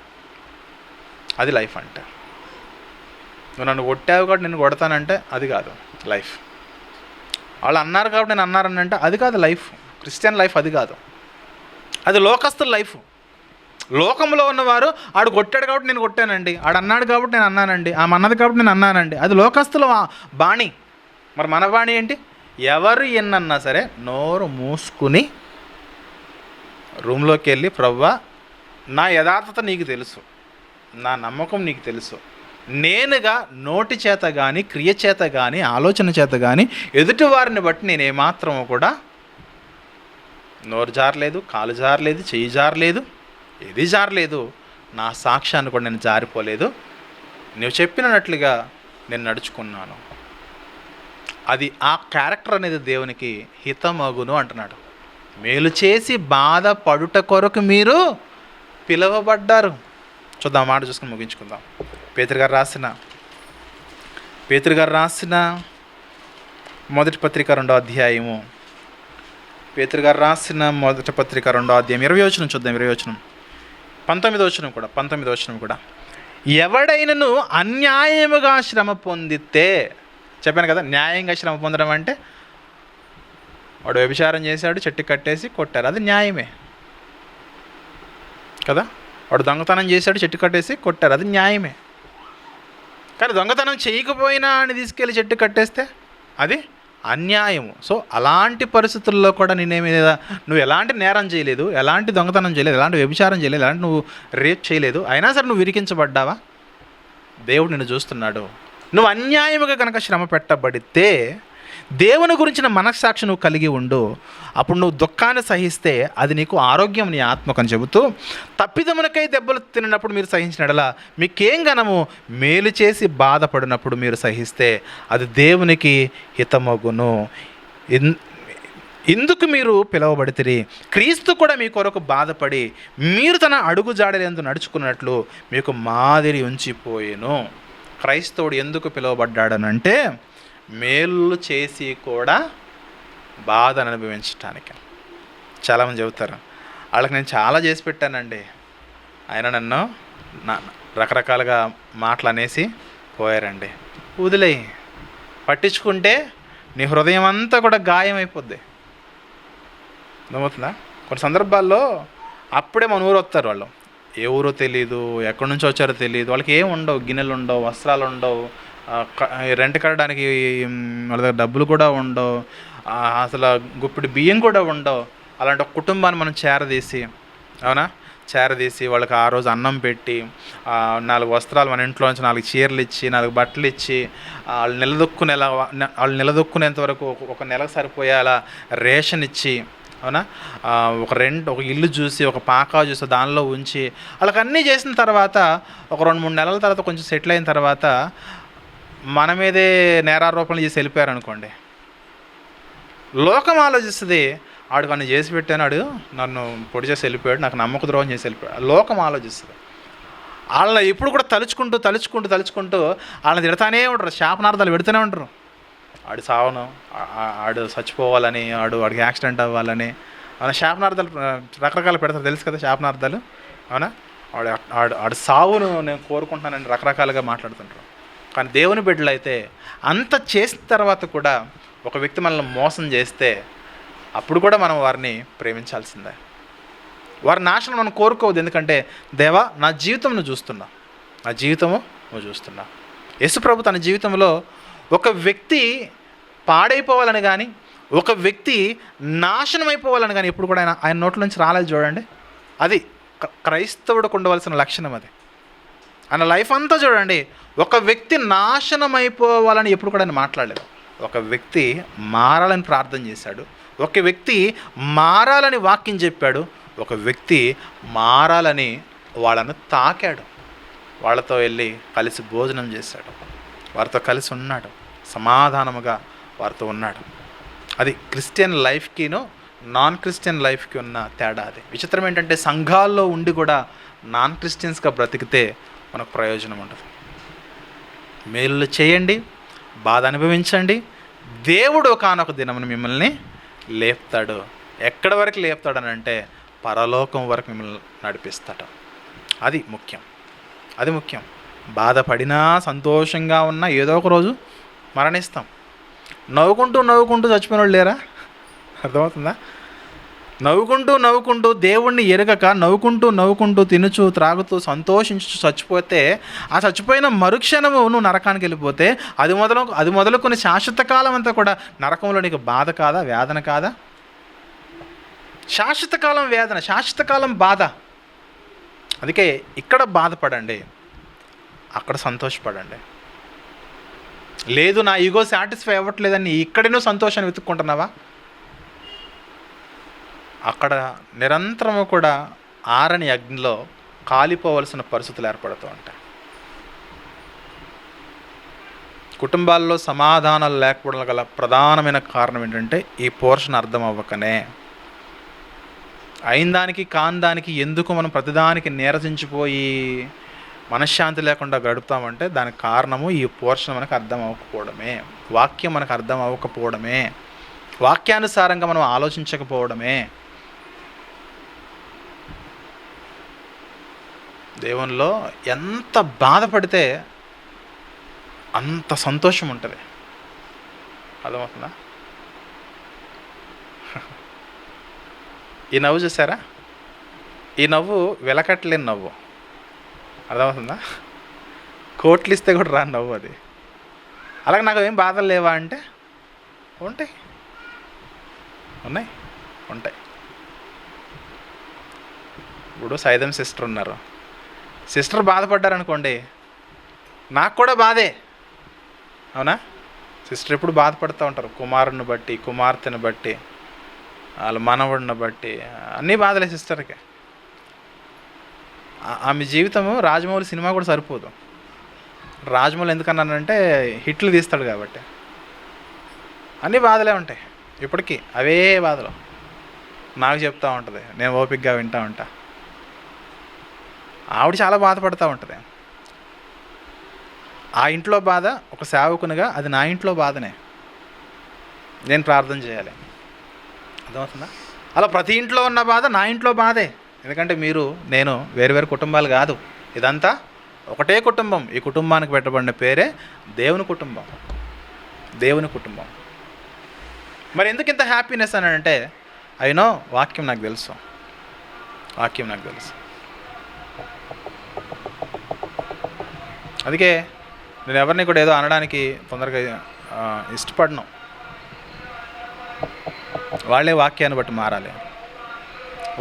Speaker 1: నువ్వు నన్ను కొట్టావు కాబట్టి నేను కొడతానంటే అది కాదు లైఫ్. వాళ్ళు అన్నారు కాబట్టి నేను అన్నారనంటే అది కాదు లైఫ్. క్రిస్టియన్ లైఫ్ అది కాదు, అది లోకస్తుల లైఫ్. లోకంలో ఉన్నవారు ఆడు కొట్టాడు కాబట్టి నేను కొట్టానండి, ఆడు అన్నాడు కాబట్టి నేను అన్నానండి, ఆమె అన్నది కాబట్టి నేను అన్నానండి, అది లోకస్తుల బాణి. మరి మన బాణి ఏంటి? ఎవరు ఎన్నన్నా సరే నోరు మూసుకుని రూమ్లోకి వెళ్ళి, ప్రభువా నా యథార్థత నీకు తెలుసు, నా నమ్మకం నీకు తెలుసు, నేనుగా నోటి చేత కానీ క్రియ చేత కానీ ఆలోచన చేత కానీ ఎదుటి వారిని బట్టి నేను ఏమాత్రము కూడా నోరు జారలేదు, కాలు జారలేదు, చెయ్యి జారలేదు, ఏది జారలేదు, నా సాక్ష్యాన్ని కూడా నేను జారిపోలేదు, నువ్వు చెప్పినట్లుగా నేను నడుచుకున్నాను. అది ఆ క్యారెక్టర్ అనేది దేవునికి హితమగును అంటున్నాడు. మేలు చేసి బాధపడుట కొరకు మీరు పిలువబడ్డారు. చూద్దాం, మాట చూసుకుని ముగించుకుందాం. పేతురు గారు రాసిన మొదటి పత్రిక 2వ అధ్యాయము. పేతురు గారు రాసిన మొదటి పత్రిక 2వ అధ్యాయం 20వ వచనం చూద్దాం. 20వ వచనం, 19వ వచనం కూడా ఎవడైనను అన్యాయముగా శ్రమ పొందితే, చెప్పాను కదా, న్యాయంగా శ్రమ పొందడం అంటే వాడు వ్యభిచారం చేశాడు, చెట్టు కట్టేసి కొట్టారు, అది న్యాయమే కదా. వాడు దొంగతనం చేశాడు, చెట్టు కట్టేసి కొట్టారు, అది న్యాయమే. కానీ దొంగతనం చేయకపోయినా అని తీసుకెళ్ళి చెట్టు కట్టేస్తే అది అన్యాయము. సో అలాంటి పరిస్థితుల్లో కూడా నువ్వు ఎలాంటి నేరం చేయలేదు, ఎలాంటి దొంగతనం చేయలేదు, ఎలాంటి వ్యభిచారం చేయలేదు, ఎలాంటి నువ్వు రేప్ చేయలేదు, అయినా సరే నువ్వు విరికించబడ్డావా? దేవుడు నిన్ను చూస్తున్నాడు. నువ్వు అన్యాయముగా కనుక శ్రమ పెట్టబడితే దేవుని గురించిన మనస్సాక్షి నువ్వు కలిగి ఉండు. అప్పుడు నువ్వు దుఃఖాన్ని సహిస్తే అది నీకు ఆరోగ్యం, నీ ఆత్మకని చెబుతూ, తప్పిదమునకై దెబ్బలు తిన్నప్పుడు మీరు సహించినడలా మీకేం గనము, మేలు చేసి బాధపడినప్పుడు మీరు సహిస్తే అది దేవునికి హితమగును. ఇందుకు మీరు పిలువబడితిరి. క్రీస్తు కూడా మీ కొరకు బాధపడి మీరు తన అడుగు జాడలేందు నడుచుకున్నట్లు మీకు మాదిరి ఉంచిపోయేను. క్రైస్తవుడు ఎందుకు పిలువబడ్డాడనంటే మేలు చేసి కూడా బాధను అనుభవించటానికి. చాలామంది చెబుతారు, వాళ్ళకి నేను చాలా చేసి పెట్టానండి, ఆయన నన్ను రకరకాలుగా మాటలు అనేసి పోయారండి. వదిలేయి, పట్టించుకుంటే నీ హృదయం అంతా కూడా గాయమైపోద్ది. అర్థమవుతుందా? కొన్ని సందర్భాల్లో అప్పుడే మన ఊరు వస్తారు వాళ్ళు, ఏ ఊరో తెలీదు, ఎక్కడి నుంచో వచ్చారో తెలియదు, వాళ్ళకి ఏం ఉండవు, గిన్నెలు ఉండవు, వస్త్రాలు ఉండవు, రెంట్ కట్టడానికి వాళ్ళ దగ్గర డబ్బులు కూడా ఉండవు, అసలు గుప్పిడి బియ్యం కూడా ఉండవు. అలాంటి ఒక కుటుంబాన్ని మనం చేరదీసి వాళ్ళకి ఆ రోజు అన్నం పెట్టి 4 వస్త్రాలు మన ఇంట్లో నుంచి 4 చీరలు ఇచ్చి 4 బట్టలు ఇచ్చి వాళ్ళు నిలదొక్కునేంత వరకు ఒక నెలకు సరిపోయేలా రేషన్ ఇచ్చి అవునా? ఒక ఇల్లు చూసి, ఒక పాకా చూసి దానిలో ఉంచి వాళ్ళకి అన్నీ చేసిన తర్వాత ఒక 2-3 నెలల తర్వాత కొంచెం సెటిల్ అయిన తర్వాత మన మీదే నేరారోపణలు చేసి వెళ్ళిపోయారనుకోండి, లోకం ఆలోచిస్తుంది ఆడు నన్ను చేసి పెట్టాడు, నన్ను పొడి చేసి వెళ్ళిపోయాడు, నాకు నమ్మక ద్రోహం చేసి వెళ్ళిపోయాడు. లోకం ఆలోచిస్తుంది. వాళ్ళని ఎప్పుడు కూడా తలుచుకుంటూ వాళ్ళని తిడతానే ఉంటారు, శాపనార్థాలు పెడుతూనే ఉంటారు. ఆడు సావను, ఆడు చచ్చిపోవాలని, వాడికి యాక్సిడెంట్ అవ్వాలని, అవునా? శాపనార్థాలు రకరకాలు పెడతారు, తెలుసు కదా శాపనార్థాలు, అవునా? ఆడు సావును నేను కోరుకుంటున్నానని రకరకాలుగా మాట్లాడుతుంటారు. కానీ దేవుని బిడ్డలు అయితే అంత చేసిన తర్వాత కూడా ఒక వ్యక్తి మనల్ని మోసం చేస్తే అప్పుడు కూడా మనం వారిని ప్రేమించాల్సిందే. వారి నాశనం మనం కోరుకోవద్దు. ఎందుకంటే దేవా, నా జీవితం నువ్వు చూస్తున్నా. యేసు ప్రభు తన జీవితంలో ఒక వ్యక్తి పాడైపోవాలని కానీ, ఒక వ్యక్తి నాశనం అయిపోవాలని కానీ ఎప్పుడు కూడా ఆయన నోట్ల నుంచి రాలేదు. చూడండి, అది క్రైస్తవుడికి ఉండవలసిన లక్షణం. అది ఆయన లైఫ్ అంతా చూడండి, ఒక వ్యక్తి నాశనం అయిపోవాలని ఎప్పుడు కూడా ఆయన మాట్లాడలేదు. ఒక వ్యక్తి మారాలని ప్రార్థన చేశాడు, ఒక వ్యక్తి మారాలని వాక్యం చెప్పాడు, ఒక వ్యక్తి మారాలని వాళ్ళను తాకాడు, వాళ్ళతో వెళ్ళి కలిసి భోజనం చేశాడు, వారితో కలిసి ఉన్నాడు, సమాధానముగా వారితో ఉన్నాడు. అది క్రిస్టియన్ లైఫ్కిను నాన్ క్రిస్టియన్ లైఫ్కి ఉన్న తేడా. అది విచిత్రం ఏంటంటే సంఘాల్లో ఉండి కూడా నాన్ క్రిస్టియన్స్గా బ్రతికితే మనకు ప్రయోజనం ఉండదు. మేలు చేయండి, బాధ అనుభవించండి, దేవుడు ఒకానొక దినమున మిమ్మల్ని లేపుతాడు. ఎక్కడి వరకు లేపుతాడని అంటే పరలోకం వరకు మిమ్మల్ని నడిపిస్తాడు. అది ముఖ్యం. బాధపడినా సంతోషంగా ఉన్నా ఏదో ఒక రోజు మరణిస్తాం. నవ్వుకుంటూ చచ్చిపోయిన వాళ్ళు లేరా? అర్థమవుతుందా? నవ్వుకుంటూ దేవుణ్ణి ఎరగక నవ్వుకుంటూ తినుచు త్రాగుతూ సంతోషించు చచ్చిపోతే, ఆ చచ్చిపోయిన మరుక్షణము నువ్వు నరకానికి వెళ్ళిపోతే అది మొదలుకొని శాశ్వత కాలం అంతా కూడా నరకంలో నీకు బాధ కాదా, వేదన కాదా? శాశ్వత కాలం వేదన, శాశ్వత కాలం బాధ. అందుకే ఇక్కడ బాధపడండి, అక్కడ సంతోషపడండి. లేదు నా ఈగో సాటిస్ఫై అవ్వట్లేదని ఇక్కడే నువ్వు సంతోషాన్ని వెతుక్కుంటున్నావా? అక్కడ నిరంతరము కూడా ఆరని అగ్నిలో కాలిపోవలసిన పరిస్థితులు ఏర్పడుతూ ఉంటాయి. కుటుంబాల్లో సమాధానాలు లేకపోవడం గల ప్రధానమైన కారణం ఏంటంటే ఈ పోర్షన్ అర్థం అవ్వకనే. అయిన దానికి కాని దానికి ఎందుకు మనం ప్రతిదానికి నీరసించిపోయి మనశ్శాంతి లేకుండా గడుపుతామంటే దానికి కారణము ఈ పోర్షన్ మనకు అర్థం అవ్వకపోవడమే, వాక్యం మనకు అర్థం అవ్వకపోవడమే, వాక్యానుసారంగా మనం ఆలోచించకపోవడమే. దేవునిలో ఎంత బాధపడితే అంత సంతోషం ఉంటుంది. అర్థమవుతుందా? ఈ నవ్వు చూసారా? ఈ నవ్వు వెలకట్టలేని నవ్వు. అర్థమవుతుందా? కోట్లు ఇస్తే కూడా రాని నవ్వు అది. అలాగే నాకు ఏం బాధలు లేవా అంటే ఉంటాయి. ఇప్పుడు సైదం సిస్టర్ ఉన్నారు. సిస్టర్ బాధపడ్డారనుకోండి, నాకు కూడా బాధే, అవునా? సిస్టర్ ఎప్పుడు బాధపడుతూ ఉంటారు, కుమారుని బట్టి, కుమార్తెను బట్టి, వాళ్ళ మనవడిని బట్టి, అన్నీ బాధలే సిస్టర్కి. ఆమె జీవితము రాజమౌళి సినిమా కూడా సరిపోదు. రాజమౌళి ఎందుకన్నానంటే హిట్లు తీస్తాడు కాబట్టి. అన్నీ బాధలే ఉంటాయి ఇప్పటికీ, అవే బాధలు నాకు చెప్తూ ఉంటుంది, నేను ఓపికగా వింటూ ఉంటా. ఆవిడ చాలా బాధపడుతూ ఉంటుంది. ఆ ఇంట్లో బాధ ఒక సేవకునిగా అది నా ఇంట్లో బాధనే, నేను ప్రార్థన చేయాలి. అర్థమవుతుందా? అలా ప్రతి ఇంట్లో ఉన్న బాధ నా ఇంట్లో బాధే. ఎందుకంటే నేను వేరు కుటుంబాలు కాదు, ఇదంతా ఒకటే కుటుంబం. ఈ కుటుంబానికి పెట్టబడిన పేరే దేవుని కుటుంబం. మరి ఎందుకు ఇంత హ్యాపీనెస్ అని అంటే అయినో వాక్యం నాకు తెలుసు. అందుకే నేను ఎవరిని కూడా ఏదో అనడానికి తొందరగా ఇష్టపడను. వాళ్ళే వాక్యాన్ని బట్టి మారాలి,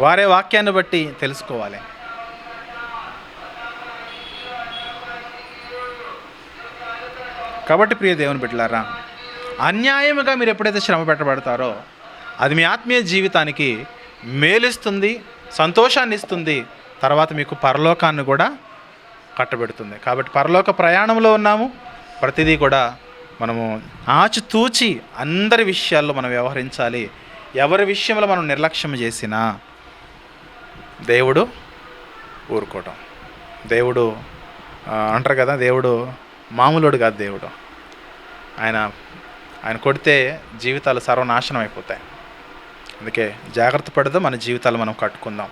Speaker 1: వారే వాక్యాన్ని బట్టి తెలుసుకోవాలి. కాబట్టి ప్రియ దేవుని బిడ్డలారా, అన్యాయముగా మీరు ఎప్పుడైతే శ్రమ పెట్టబడతారో అది మీ ఆత్మీయ జీవితానికి మేలిస్తుంది, సంతోషాన్ని ఇస్తుంది, తర్వాత మీకు పరలోకాన్ని కూడా కట్టబెడుతుంది. కాబట్టి పరలోక ప్రయాణంలో ఉన్నాము. ప్రతిదీ కూడా మనము ఆచితూచి అందరి విషయాల్లో మనం వ్యవహరించాలి. ఎవరి విషయంలో మనం నిర్లక్ష్యం చేసినా దేవుడు ఊరుకోవటం. దేవుడు అంటారు కదా, దేవుడు మామూలుడు కాదు. దేవుడు ఆయన కొడితే జీవితాలు సర్వనాశనం అయిపోతాయి. అందుకే జాగ్రత్త పడదాం, మన జీవితాలు మనం కట్టుకుందాం.